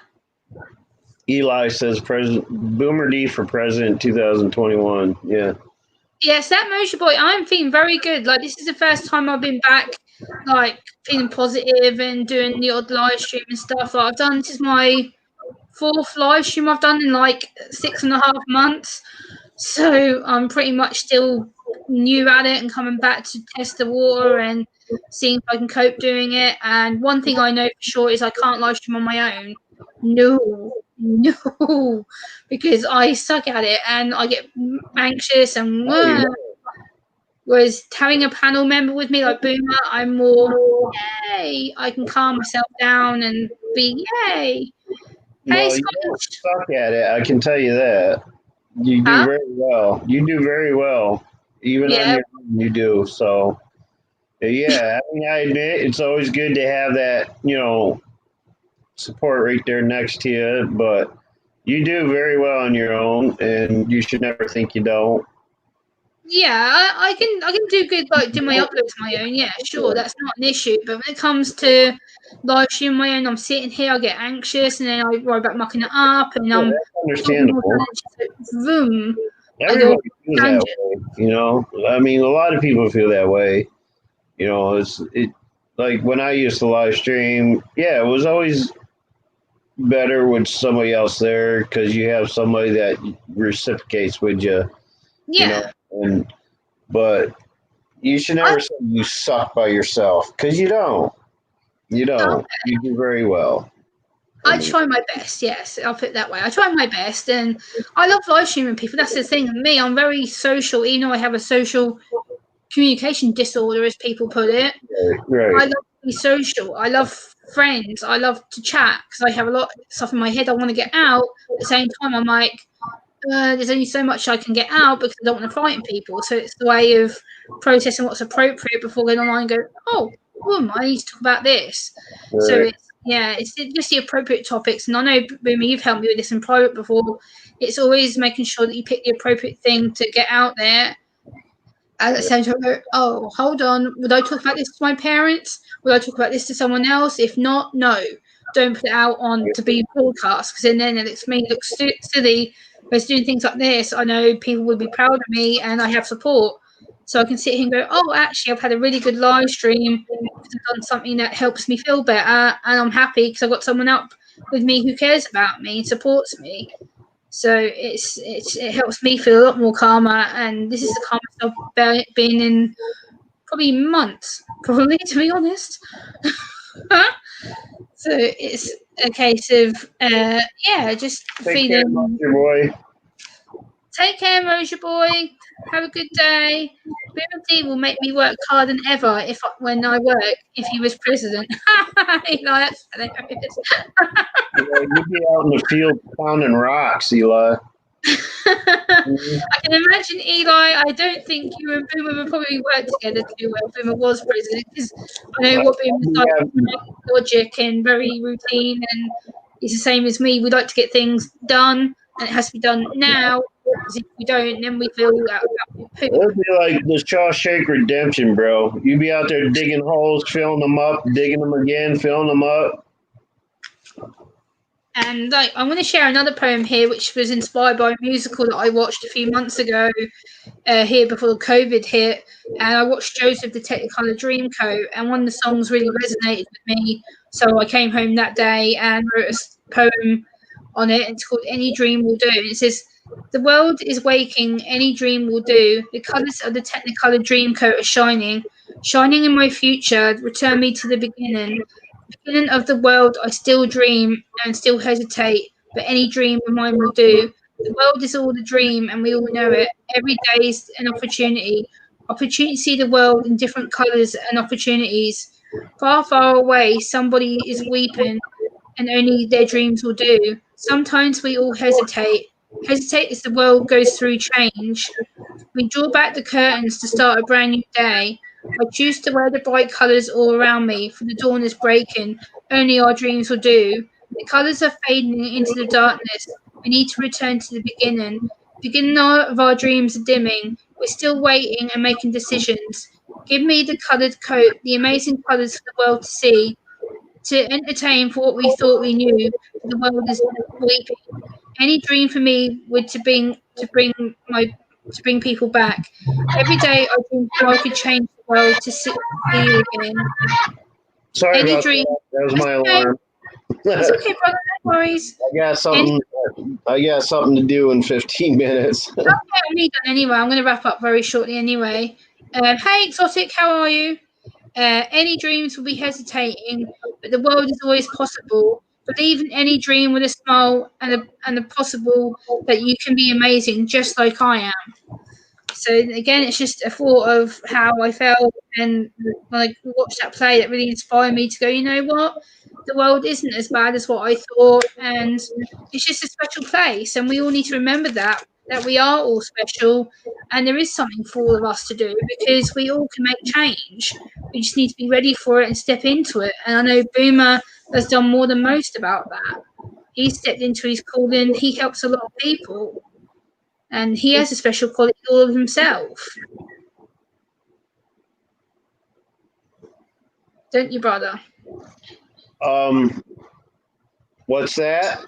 Eli says President Boomer D for President 2021. Yeah. Yes, that Motion Boy, I'm feeling very good. Like, this is the first time I've been back, like, feeling positive and doing the odd live stream and stuff. Like, this is my 4th live stream I've done in like 6.5 months. So I'm pretty much still new at it and coming back to test the water and seeing if I can cope doing it. And one thing I know for sure is I can't live stream on my own. No, because I suck at it and I get anxious and whereas having a panel member with me like Boomer, I'm more, yay, I can calm myself down and rugby. Yay! Hey, Well, you don't Scottish. suck at it. I can tell you that. You do Huh? very well. You do very well, even on Yeah. your own. You do. So, yeah, I mean, I admit it's always good to have that, support right there next to you. But you do very well on your own, and you should never think you don't. Yeah, I can do good like do my uploads on my own. Yeah, sure, that's not an issue. But when it comes to live stream my own, I'm sitting here, I get anxious, and then I worry about mucking it up, and Yeah, I'm that's talking all understandable. boom, I go Everybody feels that tangent. way. I mean, a lot of people feel that way. It like when I used to live stream. Yeah, it was always better with somebody else there because you have somebody that reciprocates with you. You know, Yeah, and but you should I never say you suck by yourself because you don't. You don't. You do very well. I I mean, try my best. Yes, I'll put it that way. I try my best, and I love live streaming people. That's the thing. Me, I'm very social. Even though I have a social communication disorder, as people put it, I right. love to be social. I love friends. I love to chat because I have a lot of stuff in my head I want to get out. At the same time, I'm like, there's only so much I can get out because I don't want to frighten people. So it's the way of processing what's appropriate before going online and go, oh, I need to talk about this. So Right. it's just the appropriate topics. And I know, Boomy, you've helped me with this in private before. It's always making sure that you pick the appropriate thing to get out there at the same time, oh, hold on. Would I talk about this to my parents? Would I talk about this to someone else? If not, no. Don't put it out on to be broadcast because then it makes me look silly. Whereas doing things like this, I know people would be proud of me and I have support. So I can sit here and go, oh, actually, I've had a really good live stream because I've done something that helps me feel better. And I'm happy because I've got someone up with me who cares about me and supports me. So it helps me feel a lot more calmer, and this is the calmest I've been in probably months, probably to be honest. So it's a case of just Take care, feeling. your boy. Take care, Moja boy. Have a good day. Boomer D will make me work harder than ever when I work if he was president. That's hilarious. You'd be out in the field pounding rocks, Eli. I can imagine Eli. I don't think you and Boomer would probably work together too well if Boomer was president because I know what Boomer's like, logic and very routine, and he's the same as me. We like to get things done, and it has to be done now. Because if we don't, then we feel out of poop. It would be like the Shawshank Redemption, bro. You'd be out there digging holes, filling them up, digging them again, filling them up. And I'm going to share another poem here, which was inspired by a musical that I watched a few months ago, here before COVID hit. And I watched Joseph the Technicolor Dreamcoat, and one of the songs really resonated with me. So I came home that day and wrote a poem on it. It's called Any Dream Will Do. And it says, the world is waking, any dream will do. The colours of the Technicolor Dreamcoat are shining. Shining in my future, return me to the beginning. Beginning of the world, I still dream and still hesitate, but any dream of mine will do. The world is all a dream, and we all know it. Every day is an opportunity. Opportunity to see the world in different colours and opportunities. Far, far away, somebody is weeping, and only their dreams will do. Sometimes we all hesitate. Hesitate as the world goes through change. We draw back the curtains to start a brand new day. I choose to wear the bright colours all around me, for the dawn is breaking. Only our dreams will do. The colours are fading into the darkness. We need to return to the beginning. Beginning of our dreams are dimming. We're still waiting and making decisions. Give me the coloured coat, the amazing colours for the world to see, to entertain for what we thought we knew. The world is weeping. Any dream for me would to bring people back. Every day I dream how I could change the world to see you again. Sorry Any about dream. that. That was That's my okay. alarm. That's okay, brother. No worries. I got something to do in 15 minutes. Okay, I'm done anyway. I'm going to wrap up very shortly anyway. Hey, Exotic, how are you? Any dreams will be hesitating, but the world is always possible. Believe in any dream with a smile and a possible that you can be amazing, just like I am. So again, it's just a thought of how I felt, and when I watched that play, that really inspired me to go, you know what, the world isn't as bad as what I thought, and it's just a special place, and we all need to remember that we are all special, and there is something for all of us to do, because we all can make change. We just need to be ready for it and step into it. And I know Boomer has done more than most about that. He stepped into his calling. He helps a lot of people, and he has a special quality all of himself. Don't you, brother? What's that?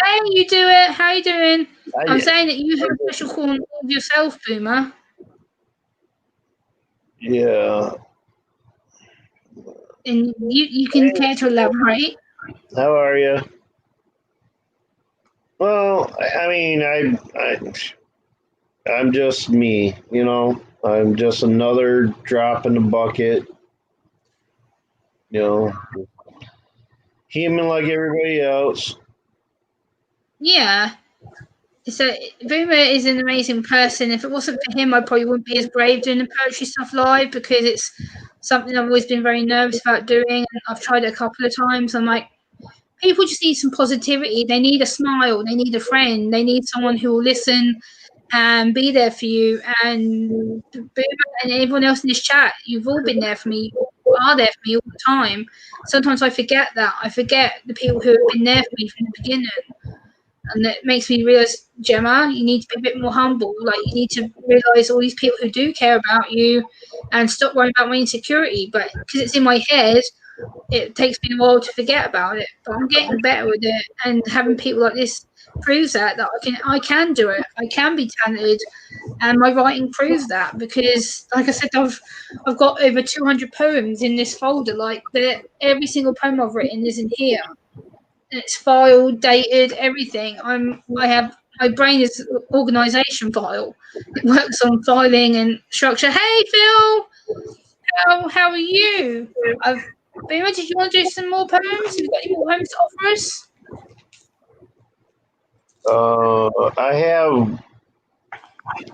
Hey, you do it. How you doing? I'm I, saying that you have a special calling all of yourself, Boomer. yeah. And you can care to elaborate. How are you? Well, I mean, I'm just me, you know. I'm just another drop in the bucket, you know, human like everybody else. Yeah. So Boomer is an amazing person. If it wasn't for him, I probably wouldn't be as brave doing the poetry stuff live, because it's something I've always been very nervous about doing. And I've tried it a couple of times. I'm like, people just need some positivity. They need a smile. They need a friend. They need someone who will listen and be there for you. And Boomer and everyone else in this chat, you've all been there for me. You are there for me all the time. Sometimes I forget that. I forget the people who have been there for me from the beginning. And it makes me realize, Gemma, you need to be a bit more humble. Like, you need to realize all these people who do care about you, and stop worrying about my insecurity. But because it's in my head, it takes me a while to forget about it. But I'm getting better with it, and having people like this proves that I can do it. I can be talented, and my writing proves that, because, like I said, I've got over 200 poems in this folder. Like, every single poem I've written is in here. It's filed, dated, everything. I have my brain is an organization file. It works on filing and structure. Hey Phil, how are you? Boomer, did you want to do some more poems? Have you got any more poems to offer us? I have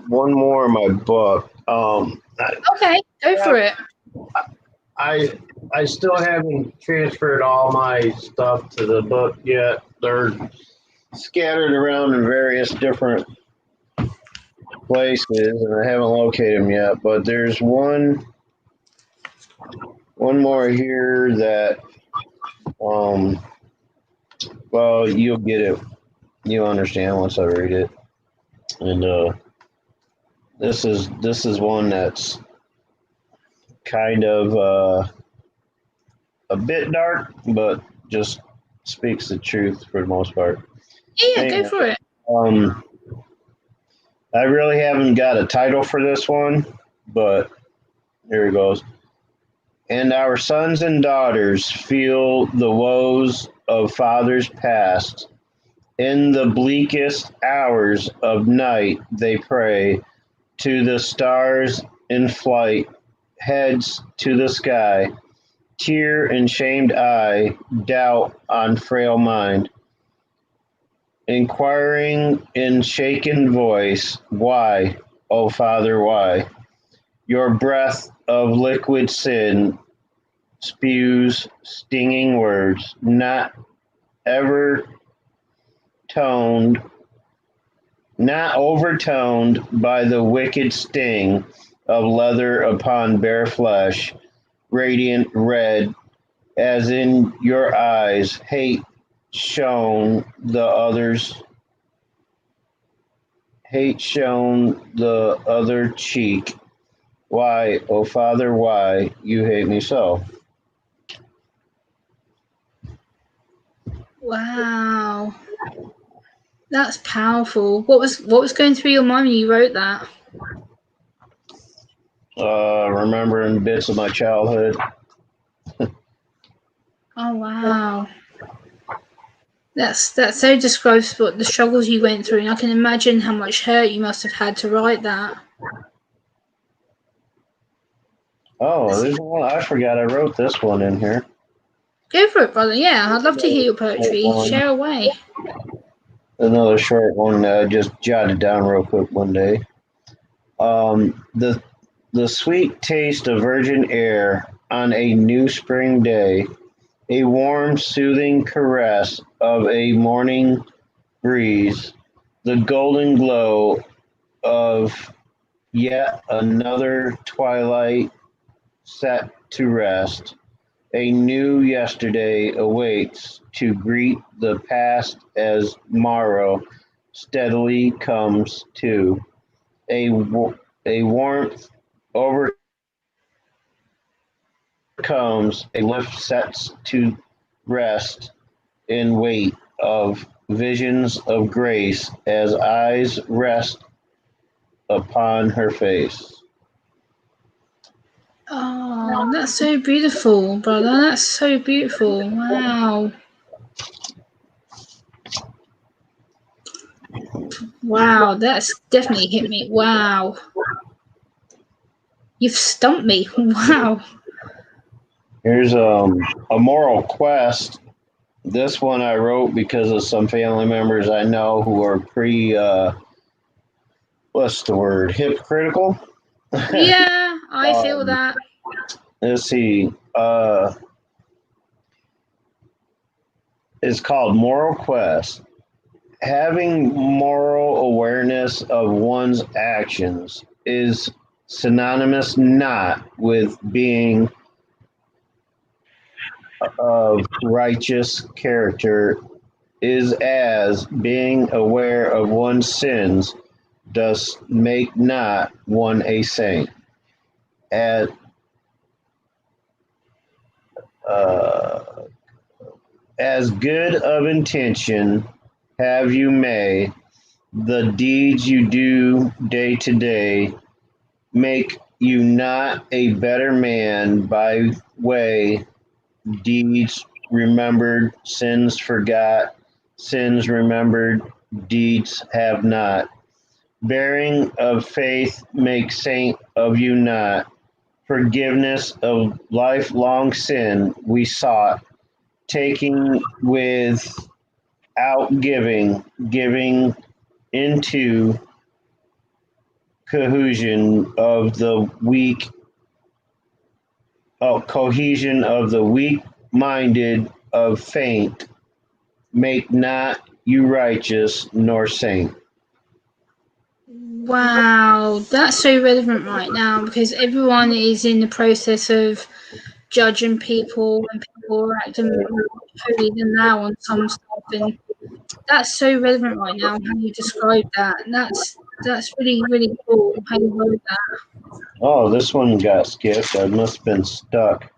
one more in my book. Okay, go for it. I I still haven't transferred all my stuff to the book yet. They're scattered around in various different places, and I haven't located them yet. But there's one more here that well, you'll get it. You'll understand once I read it. And this is one that's kind of a bit dark, but just speaks the truth for the most part. Yeah, Anyway, go for it. I really haven't got a title for this one, but here it goes. And our sons and daughters feel the woes of fathers past. In the bleakest hours of night, they pray to the stars in flight, heads to the sky, tear and shamed eye, doubt on frail mind, inquiring in shaken voice, why, O Father, why? Your breath of liquid sin spews stinging words, not ever toned, not overtoned by the wicked sting of leather upon bare flesh, radiant red, as in your eyes hate shown the others, hate shown the other cheek. Why, O Father, why you hate me so? Wow. That's powerful. What was going through your mind when you wrote that? Remembering bits of my childhood. Oh wow. That so describes what the struggles you went through, and I can imagine how much hurt you must have had to write that. Oh, there's one. I forgot I wrote this one in here. Go for it, brother. Yeah, I'd love to hear your poetry. Share away. Another short one that I just jotted down real quick one day. The sweet taste of virgin air on a new spring day, a warm, soothing caress of a morning breeze, the golden glow of yet another twilight set to rest. A new yesterday awaits to greet the past as morrow steadily comes to. A warmth overcomes, a lift sets to rest in wait of visions of grace as eyes rest upon her face. Oh, that's so beautiful, brother. That's so beautiful. Wow. Wow, that's definitely hit me. Wow. You've stumped me. Wow. Here's a moral quest. This one I wrote because of some family members I know who are pretty, what's the word, hypocritical. Yeah, I feel um, that. let's see. It's called Moral Quest. Having moral awareness of one's actions is synonymous not with being of righteous character, is as being aware of one's sins does make not one a saint. At uh, as good of intention have you may, the deeds you do day to day make you not a better man by way deeds remembered, sins forgot, sins remembered, deeds have not. Bearing of faith make saint of you not. Forgiveness of lifelong sin we sought, taking without giving, giving into cohesion of the weak, cohesion of the weak-minded of faint, make not you righteous nor saint. Wow, that's so relevant right now because everyone is in the process of judging people and people are acting more holy than thou on some stuff, and that's so relevant right now how you describe that. And that's really really cool how you wrote that. Oh, this one got skipped. I must have been stuck.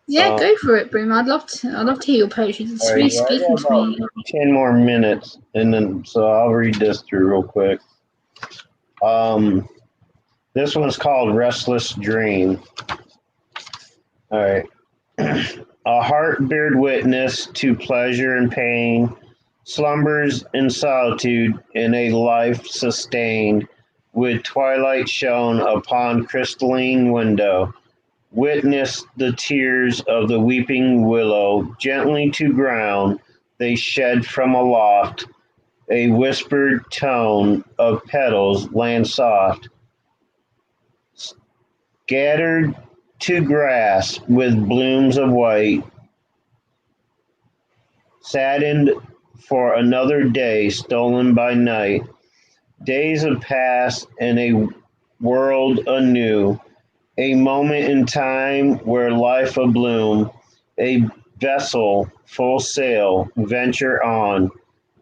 Yeah, go for it, Broom. I'd love to hear your poetry. All It's right, really yeah, I speaking got to about me. 10 more minutes, and then so I'll read this through real quick. Um, this one's called Restless Dream. All right. A heart beared witness to pleasure and pain, slumbers in solitude in a life sustained, with twilight shone upon crystalline window. Witness the tears of the weeping willow gently to ground they shed from aloft, a whispered tone of petals land soft, scattered to grass with blooms of white, saddened for another day stolen by night. Days have passed and a world anew, a moment in time where life abloom, a vessel full sail venture on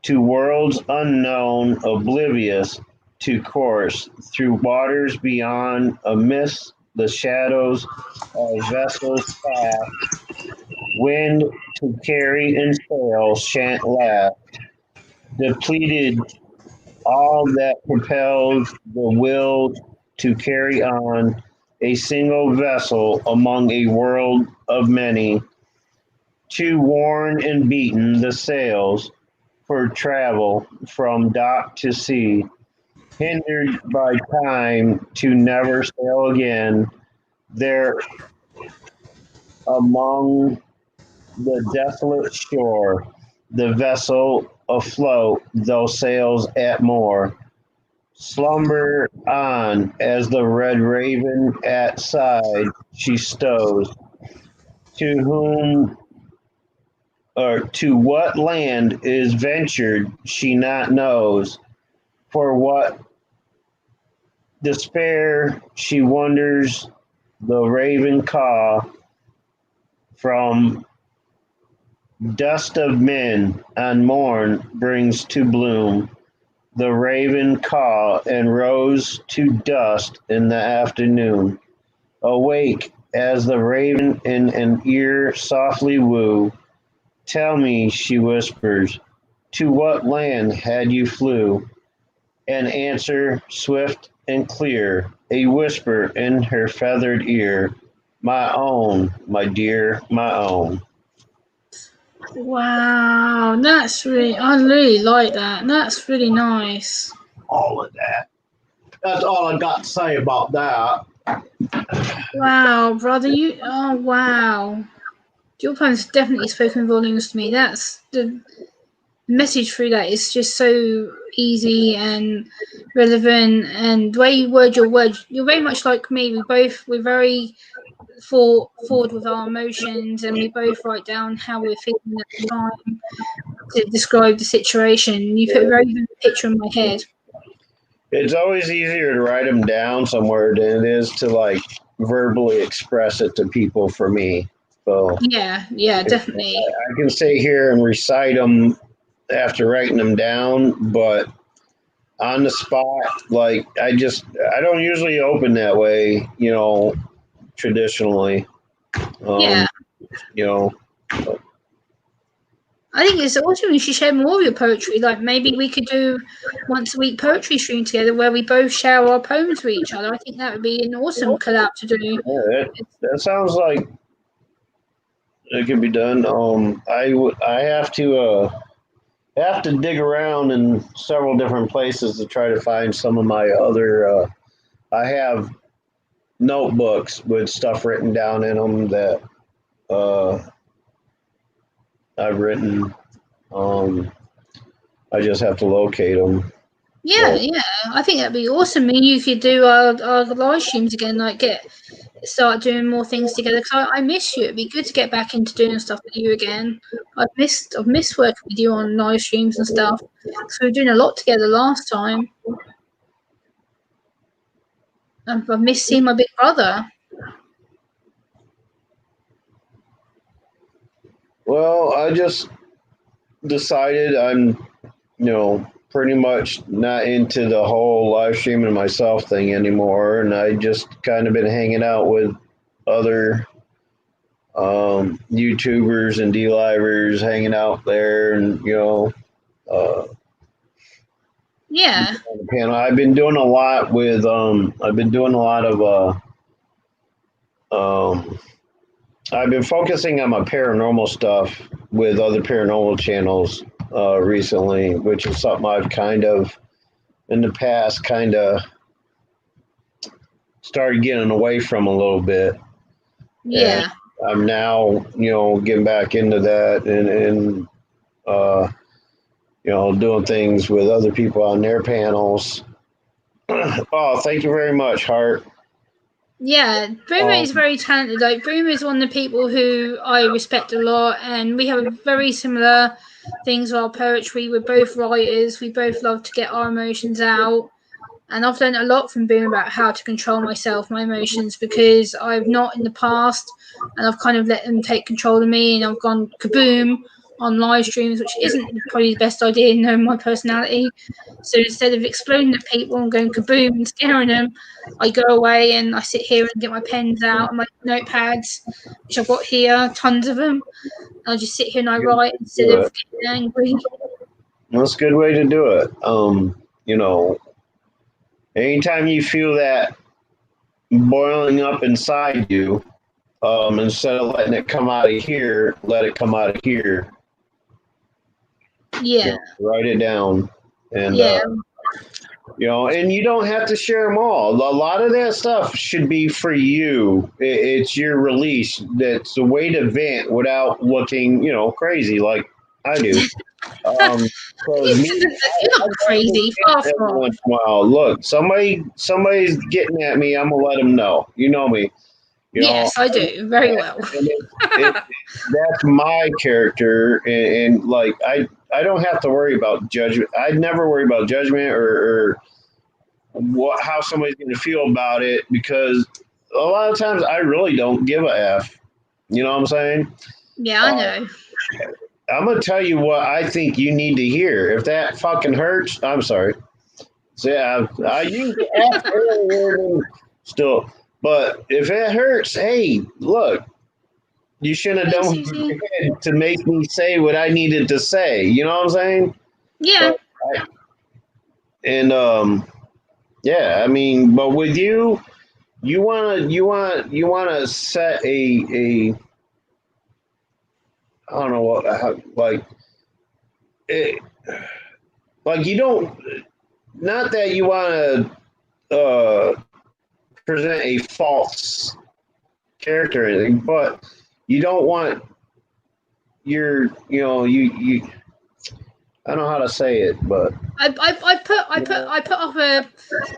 to worlds unknown, oblivious to course through waters beyond, amidst the shadows of vessels path, wind to carry and sail shan't last, depleted all that propels the will to carry on a single vessel among a world of many, too worn and beaten the sails for travel from dock to sea, hindered by time to never sail again, there among the desolate shore, the vessel afloat, though sails at more. Slumber on as the red raven at side she stows. To whom or to what land is ventured she not knows. For what despair she wonders the raven caw from dust of men on morn brings to bloom the raven caw and rose to dust in the afternoon. Awake as the raven in an ear softly woo. Tell me, she whispers, to what land had you flew? An answer swift and clear, a whisper in her feathered ear, my own, my dear, my own. Wow, I really like that. That's really nice. All of that. That's all I got to say about that. Wow, brother, wow. Your poem's definitely spoken volumes to me. That's the message through that is just so easy and relevant, and the way you word your words, you're very much like me. We're very forward with our emotions, and we both write down how we're feeling at the time to describe the situation. You put a very good picture in my head. It's always easier to write them down somewhere than it is to like verbally express it to people for me. So Yeah, definitely. I can sit here and recite them after writing them down, but on the spot, like I don't usually open that way, traditionally. Yeah. Um, you know, I think it's awesome you should share more of your poetry. Like maybe we could do once a week poetry stream together where we both share our poems with each other. I think that would be an awesome collab to do. yeah, that sounds like it could be done. I have to dig around in several different places to try to find some of my other. I have notebooks with stuff written down in them that uh, I've written. Um, I just have to locate them. Yeah, But yeah. I think that'd be awesome. Me and you could do our live streams again, like start doing more things together. Because I miss you. It'd be good to get back into doing stuff with you again. I've missed working with you on live streams and stuff. Because we were doing a lot together last time. I've missed seeing my big brother. well, I just decided I'm, pretty much not into the whole live streaming myself thing anymore, and I just kind of been hanging out with other YouTubers and D-livers, hanging out there, and uh, Yeah, on the panel. I've been doing a lot with. I've been doing a lot of. Um, I've been focusing on my paranormal stuff with other paranormal channels recently, which is something I've kind of in the past kind of started getting away from a little bit. And yeah. I'm now, getting back into that and uh, doing things with other people on their panels. Oh, thank you very much, Hart. Yeah, Boomer is Um, very talented. Like Boomer is one of the people who I respect a lot, and we have very similar things with our poetry. We're both writers. We both love to get our emotions out, and I've learned a lot from Boomer about how to control myself, my emotions, because I've not in the past, and I've kind of let them take control of me, and I've gone kaboom on live streams, which isn't probably the best idea knowing my personality. So instead of exploding at people and going kaboom and scaring them, I go away and I sit here and get my pens out and my notepads, which I've got here, tons of them. And I just sit here and I write instead do of it. getting angry. That's a good way to do it. You know, anytime you feel that boiling up inside you, instead of letting it come out of here, let it come out of here. Yeah, Write it down, and yeah, and you don't have to share them all. A lot of that stuff should be for you. It's your release. That's a way to vent without looking, crazy like I do. 'Cause me, You're not crazy. Far every from. once in a while, look, somebody's getting at me. I'm gonna let them know. You know me. You know, Yes, I do very well. and that's my character, and like I don't have to worry about judgment. I never worry about judgment or what how somebody's going to feel about it because a lot of times I really don't give a f. You know what I'm saying? Yeah, I know. I'm gonna tell you what I think you need to hear. If that fucking hurts, I'm sorry. So, yeah, I use the F earlier still, but if it hurts, hey, look, you shouldn't have Thanks, done Susie. it to make me say what I needed to say. You know what I'm saying? Yeah. But and yeah, I mean, but with you, you wanna set a I don't know what like it, like you don't not that you want to present a false character or anything, but you don't want your you I don't know how to say it, but I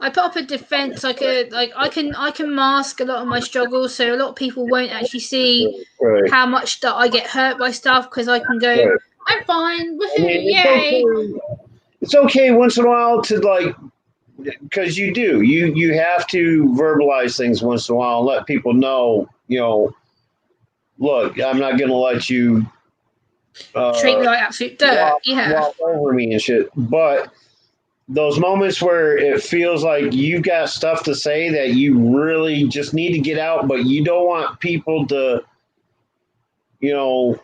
put up a defense like I can mask a lot of my struggles so a lot of people won't actually see right, how much that I get hurt by stuff because I can go right. I'm fine I woohoo mean, yay it's okay once in a while to like because you have to verbalize things once in a while and let people know look, I'm not gonna let you treat uh, me like absolute dirt yeah walk over me and shit. But those moments where it feels like you've got stuff to say that you really just need to get out, but you don't want people to, you know,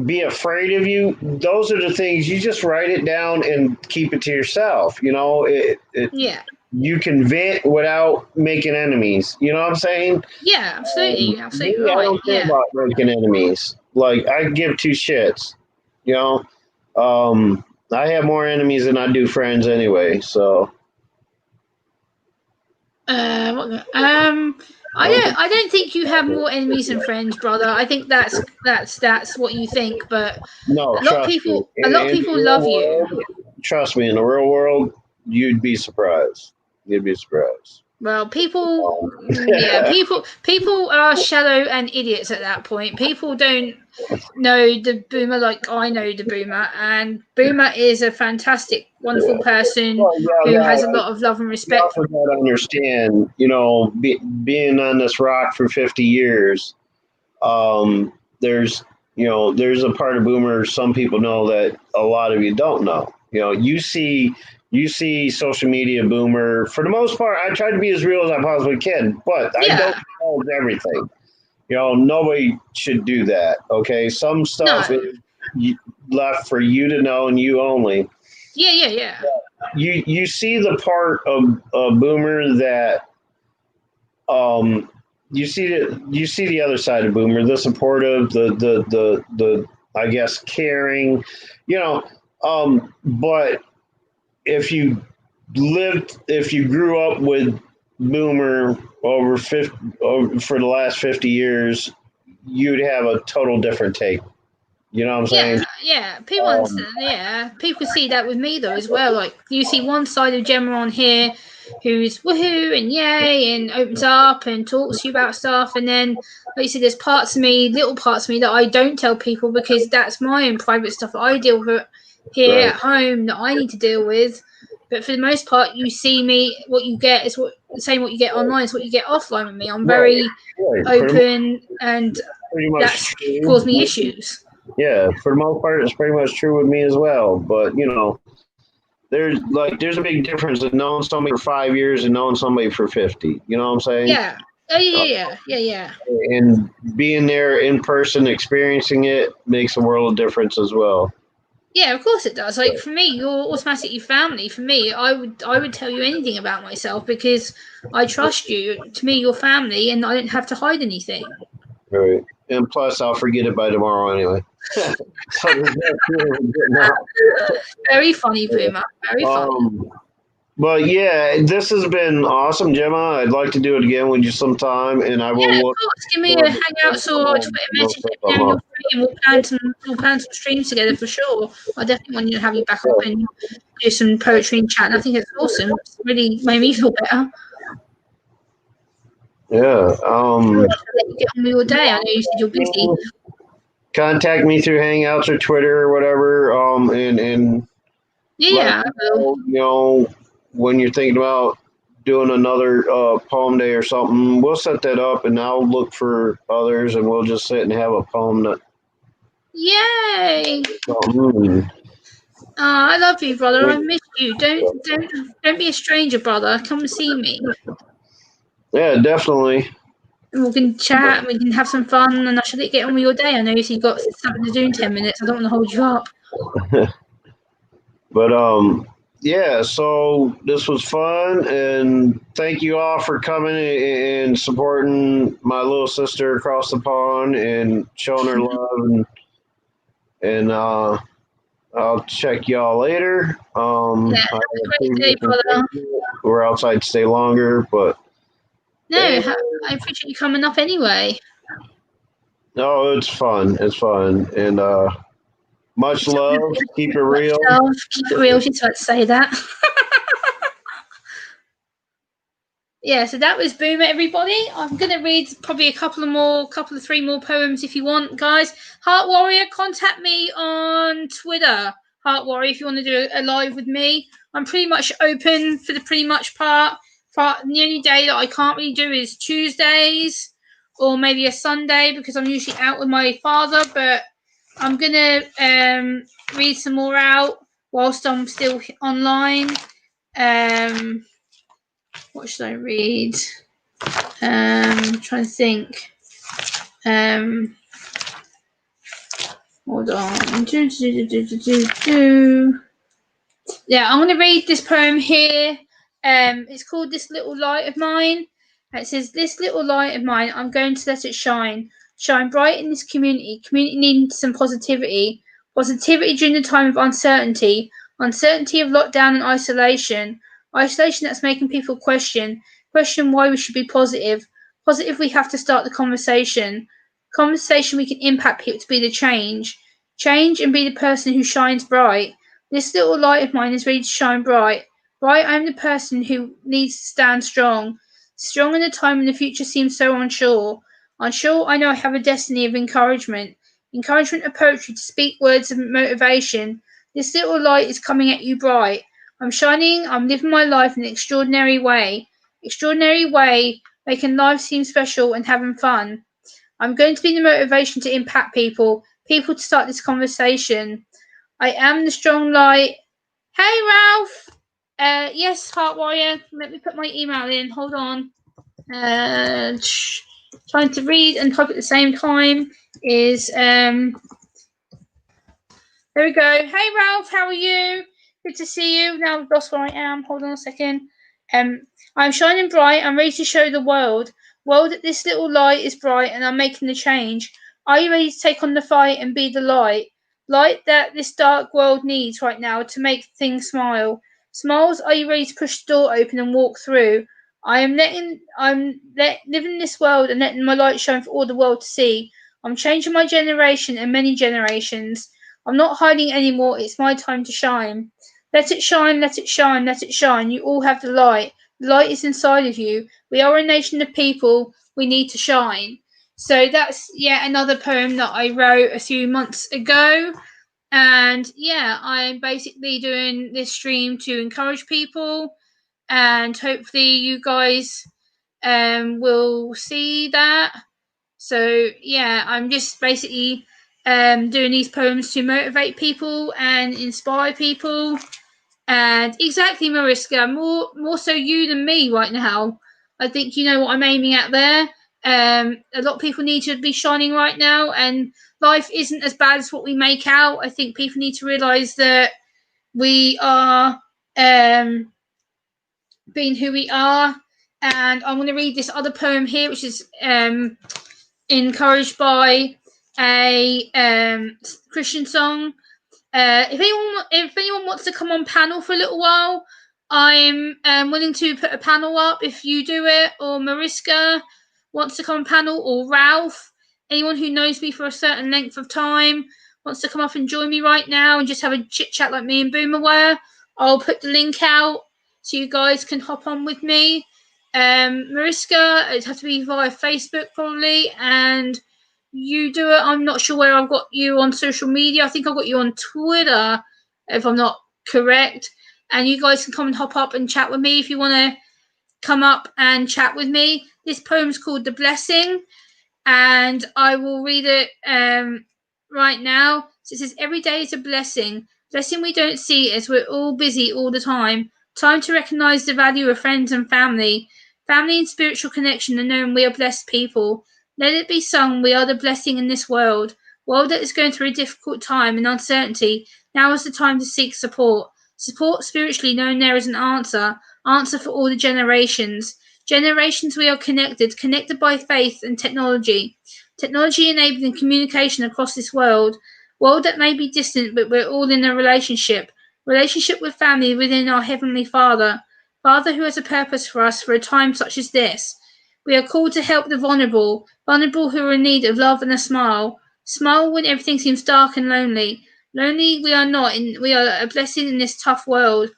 be afraid of you. Those are the things you just write it down and keep it to yourself. yeah You can vent without making enemies. You know what I'm saying? yeah absolutely absolutely Me, I right don't care yeah about making enemies. Like I give two shits. You know, I have more enemies than I do friends anyway. So I don't think you have more enemies than friends, brother. I think that's what you think, but no, trust me. a lot of In the people real love you. world, trust me. In the real world, you'd be surprised. You'd be surprised. Well, people, Um, yeah, people are shallow and idiots at that point. People don't know the boomer like I know the boomer, and boomer is a fantastic, wonderful person well, who has a lot of love and you respect. also got to understand. Being on this rock for 50 years, there's there's a part of boomer some people know that a lot of you don't know. You see social media boomer for the most part. I try to be as real as I possibly can, but I don't Yeah, know everything. Nobody should do that. Okay, some stuff no, is left for you to know and you only. yeah. You see the part of boomer that you see the other side of boomer, the supportive, the I guess caring, you know. But if you grew up with boomer for the last 50 years, you'd have a total different take. You know what I'm saying? Yeah. People Um, understand. Yeah, people see that with me though as well. Like you see one side of Gemma on here, who's woohoo and yay and opens up and talks to you about stuff, and then like you see, there's parts of me, little parts of me that I don't tell people because that's my own private stuff that I deal with here right, at home that I need to deal with. But for the most part, you see me. What you get is what the same. What you get online is what you get offline with me. I'm right, very right. open, and Pretty much that's caused me true. issues. Yeah, for the most part, it's pretty much true with me as well. But there's a big difference in knowing somebody for 5 years and knowing somebody for 50. You know what I'm saying? Yeah. Oh Uh, yeah. and being there in person, experiencing it makes a world of difference as well. Yeah, of course it does. Like for me, you're automatically family. For me, I would tell you anything about myself because I trust you. To me, you're family, and I don't have to hide anything. Right. And plus, I'll forget it by tomorrow anyway. So there's no fear of getting out. Very funny, Boomer. Very funny. Um, But yeah, this has been awesome, Gemma. I'd like to do it again with you sometime, and I Yeah, will of look course. Give me a forward to Hangouts or a Twitter we'll message. set Let me know something when you're up. free, and we'll plan some streams together for sure. I definitely want you to have you back up and do some poetry and chat. And I think it's awesome. It's really made me feel better. Yeah. Sure, I'll let you get on with your day. I know you said you're busy. Contact me through Hangouts or Twitter or whatever. And let Yeah, me I will. know when you're thinking about doing another poem day or something. We'll set that up, and I'll look for others, and we'll just sit and have a poem that. Yay! Something. Oh, I love you, brother. I miss you. Don't be a stranger, brother. Come and see me. Yeah, definitely. And we can chat and we can have some fun. And I should let you get on with your day. I know you've got something to do in 10 minutes. I don't want to hold you up. But yeah, so this was fun, and thank you all for coming and supporting my little sister across the pond and showing her love, and I'll check y'all later. Yeah, have I a have great day, brother. we're outside to stay longer, but No, I appreciate you coming up anyway. no, it's fun. It's fun, and much love. Keep it Much real. love. Keep it real. She's about to say that. Yeah, so that was Boomer, everybody. I'm going to read probably three more poems if you want, guys. Heart Warrior, contact me on Twitter. Heart Warrior, if you want to do a live with me. I'm pretty much open for the pretty much part. The only day that I can't really do is Tuesdays or maybe a Sunday because I'm usually out with my father, but I'm going to read some more out whilst I'm still online. What should I read? Trying to think. Hold on. Yeah, I'm going to read this poem here. It's called This Little Light of Mine. It says, This little light of mine, I'm going to let it shine. Shine bright in this community. Community needs some positivity. Positivity during the time of uncertainty. Uncertainty of lockdown and isolation. Isolation that's making people question why we should be positive. Positive, we have to start the conversation. Conversation, we can impact people to be the change. Change and be the person who shines bright. This little light of mine is ready to shine bright. Bright, I am the person who needs to stand strong. Strong in a time when the future seems so unsure. Unsure, I know I have a destiny of encouragement. Encouragement of poetry to speak words of motivation. This little light is coming at you bright. I'm shining, I'm living my life in an extraordinary way. Extraordinary way, making life seem special and having fun. I'm going to be the motivation to impact people to start this conversation. I am the strong light. Hey, Ralph. Yes, Heart Warrior. Let me put my email in. Hold on. Trying to read and type at the same time is There we go. Hey, Ralph. How are you? Good to see you. Now I've lost where I am. Hold on a second. Um, I'm shining bright. I'm ready to show the world. World that this little light is bright, and I'm making the change. Are you ready to take on the fight and be the light? Light that this dark world needs right now to make things smile. Smiles, are you ready to push the door open and walk through? Living this world and letting my light shine for all the world to see. I'm changing my generation and many generations. I'm not hiding anymore. It's my time to shine. Let it shine, let it shine, let it shine. You all have the light. The light is inside of you. We are a nation of people. We need to shine. So that's yet another poem that I wrote a few months ago. And yeah, I'm basically doing this stream to encourage people. And hopefully, you guys will see that. So yeah, I'm just basically doing these poems to motivate people and inspire people. And exactly, Mariska, more so you than me right now. I think you know what I'm aiming at there. A lot of people need to be shining right now, and life isn't as bad as what we make out. I think people need to realise that we are being who we are. And I'm going to read this other poem here, which is encouraged by a Christian song. If anyone wants to come on panel for a little while, I'm willing to put a panel up if you do it, or Mariska wants to come on panel, or Ralph. Anyone who knows me for a certain length of time wants to come up and join me right now and just have a chit chat like me and Boomer were. I'll put the link out so you guys can hop on with me. Mariska, it'd have to be via Facebook probably, and you do it. I'm not sure where I've got you on social media. I think I've got you on Twitter, if I'm not correct. And you guys can come and hop up and chat with me if you want to come up and chat with me. This poem's called The Blessing, and I will read it right now. So it says, every day is a blessing. Blessing we don't see as we're all busy all the time. Time to recognise the value of friends and family. Family and spiritual connection, and knowing we are blessed people. Let it be sung, we are the blessing in this world. World that is going through a difficult time and uncertainty. Now is the time to seek support. Support spiritually, knowing there is an answer. Answer for all the generations. Generations we are connected by faith and technology. Technology enabling communication across this world. World that may be distant, but we're all in a relationship. Relationship with family within our Heavenly Father. Father who has a purpose for us for a time such as this. We are called to help the vulnerable, vulnerable who are in need of love and a smile. Smile when everything seems dark and lonely. Lonely we are not, we are a blessing in this tough world.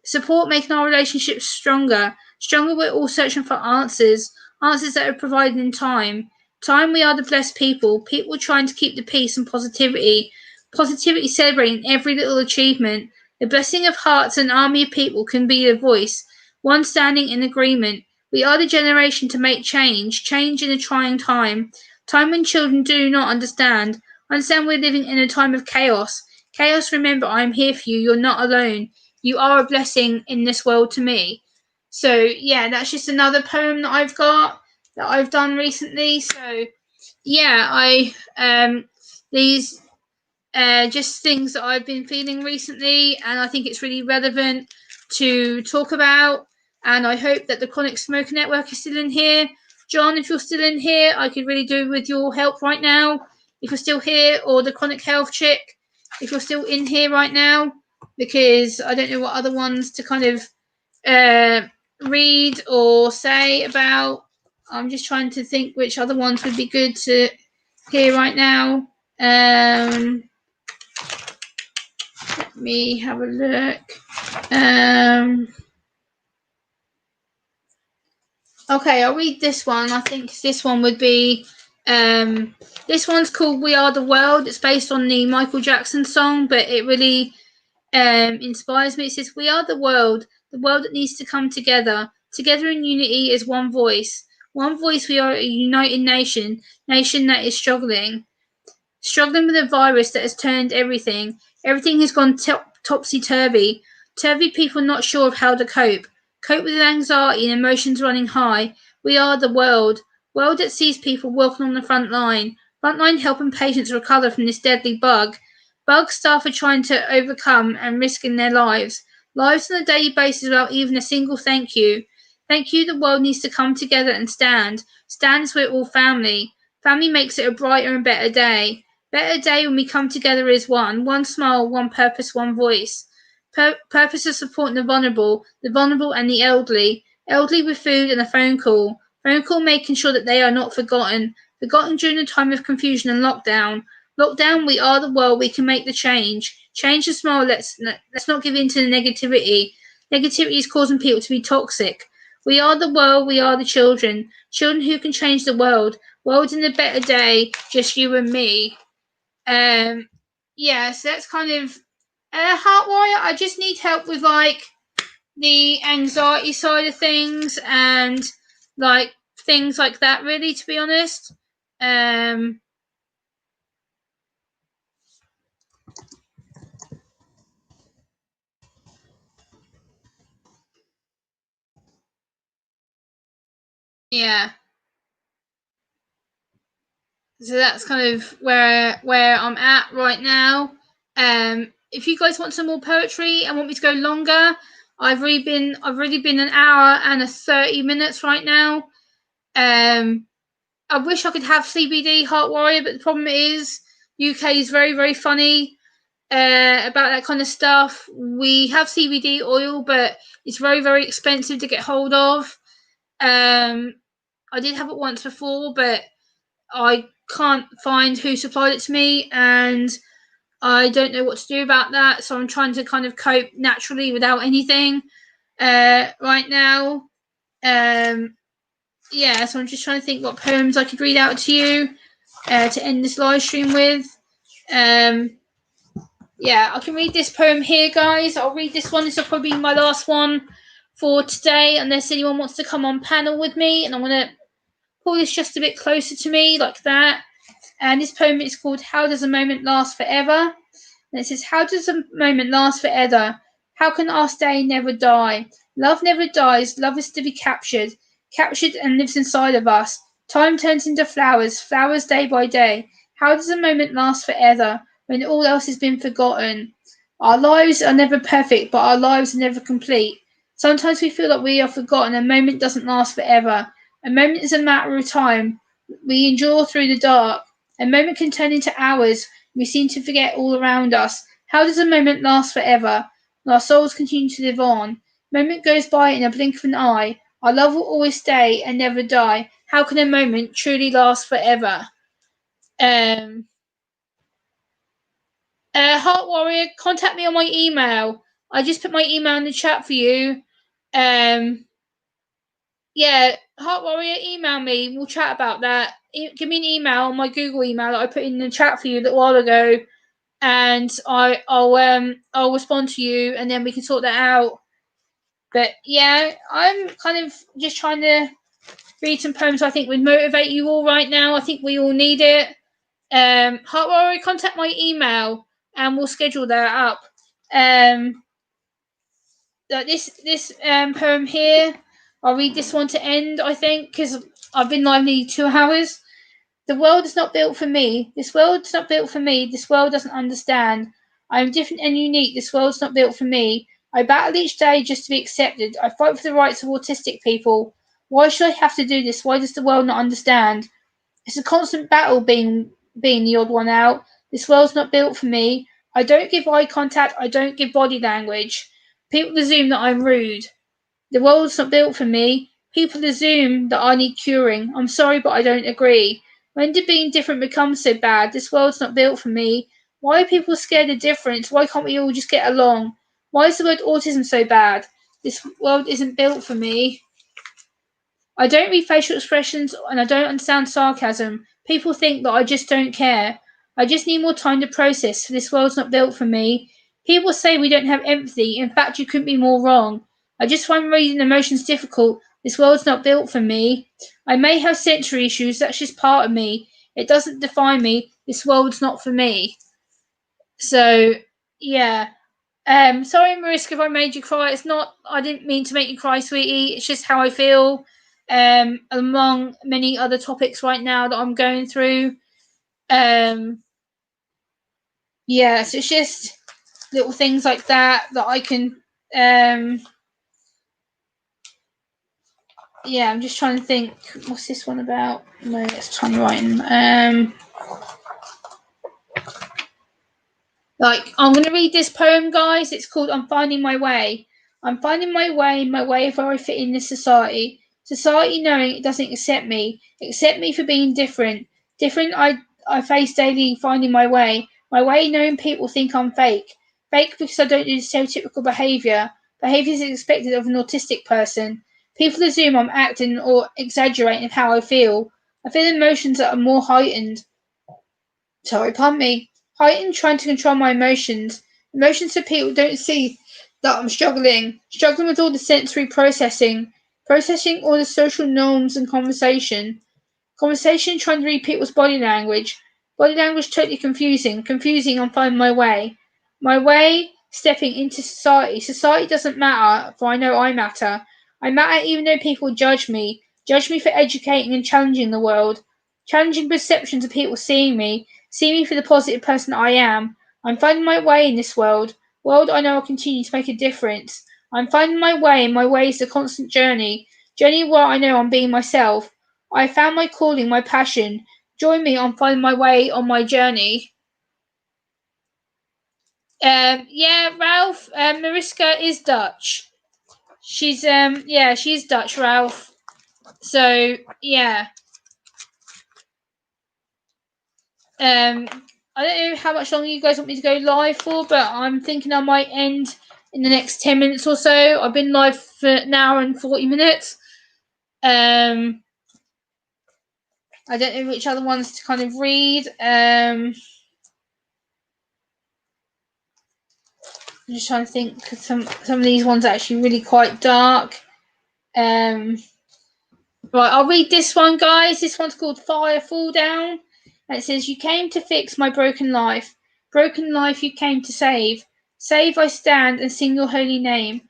Support making our relationships stronger. Stronger we're all searching for answers. Answers that are provided in time. Time we are the blessed people. People trying to keep the peace and positivity. Positivity celebrating every little achievement. The blessing of hearts and army of people can be a voice. One standing in agreement. We are the generation to make change. Change in a trying time. Time when children do not understand. Understand we're living in a time of chaos. Chaos, remember, I am here for you. You're not alone. You are a blessing in this world to me. So yeah, that's just another poem that I've got that I've done recently. So yeah, these just things that I've been feeling recently, and I think it's really relevant to talk about. And I hope that the Chronic Smoker Network is still in here. John, if you're still in here, I could really do with your help right now. If you're still here, or the Chronic Health Chick, if you're still in here right now, because I don't know what other ones to kind of read or say about. I'm just trying to think which other ones would be good to hear right now. Let me have a look. Okay, I'll read this one. I think this one would be. This one's called "We Are the World." It's based on the Michael Jackson song, but it really inspires me. It says, "We are the world that needs to come together. Together in unity is one voice. One voice. We are a united nation. Nation that is struggling with a virus that has turned everything. Everything has gone topsy-turvy. Turvy people not sure of how to cope. Cope with anxiety and emotions running high. We are the world. World that sees people working on the front line. Front line helping patients recover from this deadly bug. Bug staff are trying to overcome and risking their lives. Lives on a daily basis without even a single thank you. Thank you, the world needs to come together and stand. Stand as we're all family. Family makes it a brighter and better day. Better day when we come together as one. One smile, one purpose, one voice. Purpose of supporting the vulnerable and the elderly. Elderly with food and a phone call. Phone call making sure that they are not forgotten. Forgotten during a time of confusion and lockdown. Lockdown, we are the world, we can make the change. Change the smile, let's not give in to the negativity. Negativity is causing people to be toxic. We are the world, we are the children. Children who can change the world. World in a better day, just you and me. Yeah, so that's kind of Heart Warrior. I just need help with like the anxiety side of things and like things like that, really, to be honest. Yeah. So that's kind of where I'm at right now. If you guys want some more poetry and want me to go longer, I've already been an hour and 30 minutes right now. I wish I could have CBD Heart Warrior, but the problem is UK is very, very funny. about that kind of stuff. We have CBD oil, but it's very, very expensive to get hold of. I did have it once before, but I can't find who supplied it to me, and I don't know what to do about that. So I'm trying to kind of cope naturally without anything right now. Yeah, so I'm just trying to think what poems I could read out to you to end this live stream with. Yeah, I can read this poem here, guys. I'll read this one. This will probably be my last one for today, unless anyone wants to come on panel with me. And I'm going to pull this just a bit closer to me, like that. And this poem is called How Does a Moment Last Forever? And it says, how does a moment last forever? How can our stay never die? Love never dies. Love is to be captured, captured and lives inside of us. Time turns into flowers, flowers day by day. How does a moment last forever when all else has been forgotten? Our lives are never perfect, but our lives are never complete. Sometimes we feel like we are forgotten. A moment doesn't last forever. A moment is a matter of time. We endure through the dark. A moment can turn into hours. We seem to forget all around us. How does a moment last forever? And our souls continue to live on. A moment goes by in a blink of an eye. Our love will always stay and never die. How can a moment truly last forever? Heart Warrior, contact me on my email. I just put my email in the chat for you. Yeah, Heart Warrior, email me. We'll chat about that. Give me an email, my Google email that I put in the chat for you a little while ago, and I'll respond to you, and then we can sort that out. But yeah, I'm kind of just trying to read some poems I think would motivate you all right now. I think we all need it. Heart Warrior, contact my email, and we'll schedule that up. Like this poem here, I'll read this one to end, I think, because I've been live nearly 2 hours. The world is not built for me. This world's not built for me. This world doesn't understand. I am different and unique. This world's not built for me. I battle each day just to be accepted. I fight for the rights of autistic people. Why should I have to do this? Why does the world not understand? It's a constant battle being the odd one out. This world's not built for me. I don't give eye contact. I don't give body language. People assume that I'm rude. The world's not built for me. People assume that I need curing. I'm sorry, but I don't agree. When did being different become so bad? This world's not built for me. Why are people scared of difference? Why can't we all just get along? Why is the word autism so bad? This world isn't built for me. I don't read facial expressions and I don't understand sarcasm. People think that I just don't care. I just need more time to process. This world's not built for me. People say we don't have empathy. In fact, you couldn't be more wrong. I just find reading emotions difficult. This world's not built for me. I may have sensory issues. That's just part of me. It doesn't define me. This world's not for me. So, yeah. Sorry, Mariska, if I made you cry. It's not. I didn't mean to make you cry, sweetie. It's just how I feel. Among many other topics right now that I'm going through. Yeah, so it's just little things like that I can. Yeah, I'm just trying to think. What's this one about? No, it's tiny writing. Like, I'm going to read this poem, guys. It's called I'm Finding My Way. I'm finding my way of where I fit in this society. Society knowing it doesn't accept me for being different. Different I face daily finding my way. My way knowing people think I'm fake. Fake because I don't do stereotypical behaviour. Behaviour is expected of an autistic person. People assume I'm acting or exaggerating how I feel. I feel emotions that are more heightened. Sorry, pardon me. Heightened trying to control my emotions. Emotions so people don't see that I'm struggling with all the sensory processing all the social norms and conversation trying to read people's body language totally confusing on finding my way stepping into society doesn't matter, for I know I matter. I matter even though people judge me for educating and challenging the world, challenging perceptions of people seeing me for the positive person I am. I'm finding my way in this world I know will continue to make a difference. I'm finding my way, and my way is a constant journey where I know I'm being myself. I found my calling, my passion. Join me on finding my way on my journey. Yeah, Ralph. Mariska is Dutch. She's she's Dutch, Ralph. So yeah. Um, I don't know how much longer you guys want me to go live for, but I'm thinking I might end in the next 10 minutes or so. I've been live for an hour and 40 minutes. I don't know which other ones to kind of read. I'm just trying to think. Some of these ones are actually really quite dark. Right, I'll read this one, guys. This one's called Fire Fall Down. And it says, "You came to fix my broken life. Broken life you came to save. Save I stand and sing your holy name.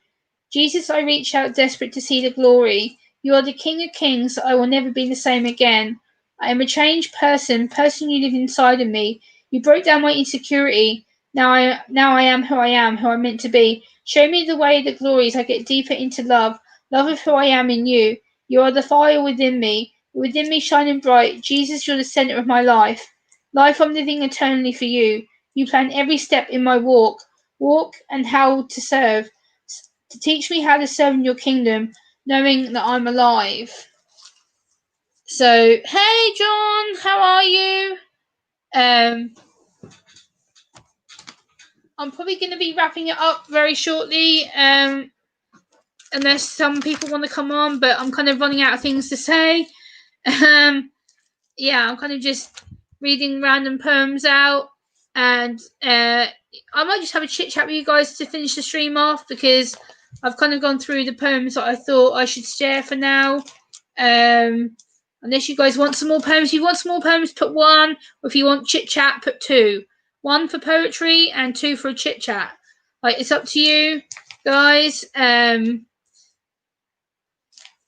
Jesus, I reach out desperate to see the glory. You are the King of Kings. I will never be the same again. I am a changed person you live inside of me. You broke down my insecurity. Now I am, who I meant to be. Show me the way, the glories. I get deeper into love of who I am in you. You are the fire within me shining bright. Jesus, you're the center of my life. Life I'm living eternally for you. You plan every step in my walk and how to serve, to teach me how to serve in your kingdom, knowing that I'm alive." So, hey John, how are you? Um, I'm probably going to be wrapping it up very shortly, unless some people want to come on, but I'm kind of running out of things to say. Yeah, I'm kind of just reading random poems out, and I might just have a chit chat with you guys to finish the stream off, because I've kind of gone through the poems that I thought I should share for now. Unless you guys want some more poems, if you want some more poems, put one, or if you want chit chat, put two. One for poetry and two for a chit chat. Like, it's up to you, guys.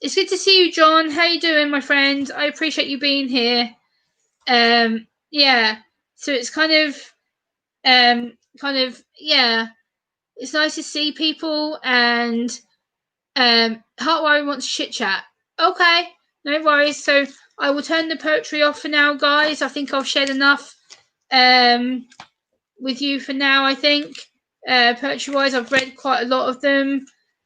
It's good to see you, John. How you doing, my friend? I appreciate you being here. Yeah. So it's yeah. It's nice to see people, and Heartworry wants chit chat. Okay, no worries. So I will turn the poetry off for now, guys. I think I've shared enough with you for now. I think poetry wise, I've read quite a lot of them.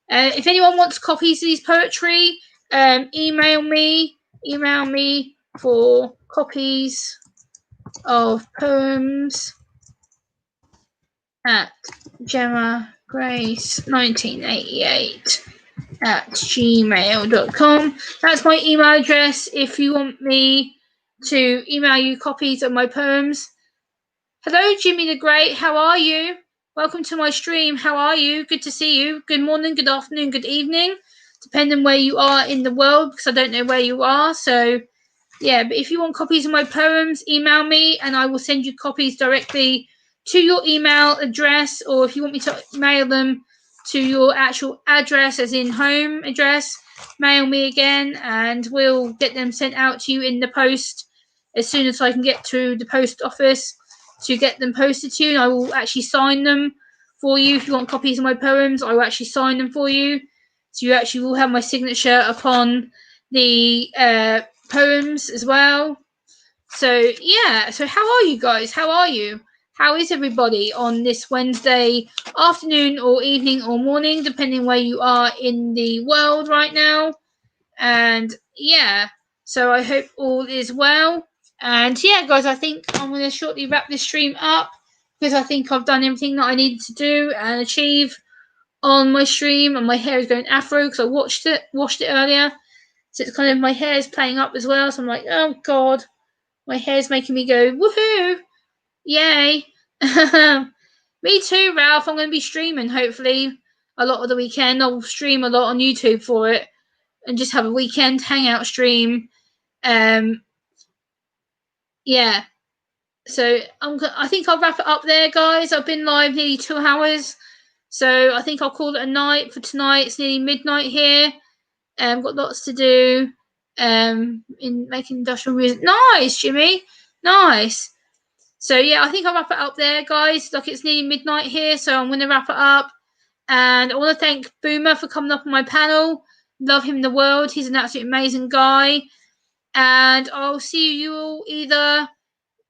If anyone wants copies of these poetry, email me for copies of poems at Gemma Grace 1988 at gmail.com. That's my email address if you want me to email you copies of my poems. Hello, Jimmy the Great. How are you? Welcome to my stream. How are you? Good to see you. Good morning, good afternoon, good evening, depending where you are in the world, because I don't know where you are. So, yeah, but if you want copies of my poems, email me and I will send you copies directly to your email address, or if you want me to mail them to your actual address, as in home address, mail me again and we'll get them sent out to you in the post as soon as I can get to the post office to get them posted to you. And I will actually sign them for you. If you want copies of my poems, I will actually sign them for you. So you actually will have my signature upon the poems as well. So yeah, so how are you guys? How are you? How is everybody on this Wednesday afternoon or evening or morning, depending where you are in the world right now? And yeah, so I hope all is well. And yeah, guys, I think I'm going to shortly wrap this stream up, because I think I've done everything that I needed to do and achieve on my stream. And my hair is going afro because I washed it earlier. So it's kind of, my hair is playing up as well. So I'm like, oh God, my hair's making me go, woohoo, yay. Me too, Ralph. I'm going to be streaming, hopefully, a lot of the weekend. I'll stream a lot on YouTube for it and just have a weekend hangout stream. Yeah. So I think I'll wrap it up there, guys. I've been live nearly 2 hours. So I think I'll call it a night for tonight. It's nearly midnight here. Got lots to do in making industrial music. Nice, Jimmy. Nice. So yeah, I think I'll wrap it up there, guys. Like, it's nearly midnight here, so I'm going to wrap it up. And I want to thank Boomer for coming up on my panel. Love him in the world. He's an absolutely amazing guy. And I'll see you all either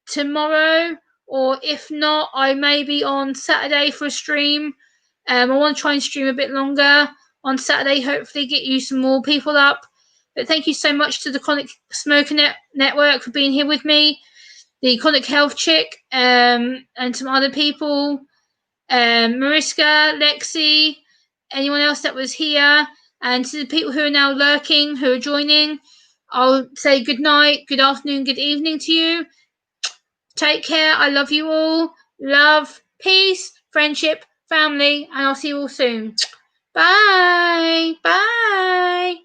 tomorrow or if not, I may be on Saturday for a stream. I want to try and stream a bit longer on Saturday, hopefully get you some more people up. But thank you so much to the Chronic Smoker Network for being here with me, the Chronic Health Chick, and some other people, Mariska, Lexi, anyone else that was here, and to the people who are now lurking, who are joining. I'll say good night, good afternoon, good evening to you. Take care. I love you all. Love, peace, friendship, family, and I'll see you all soon. Bye. Bye.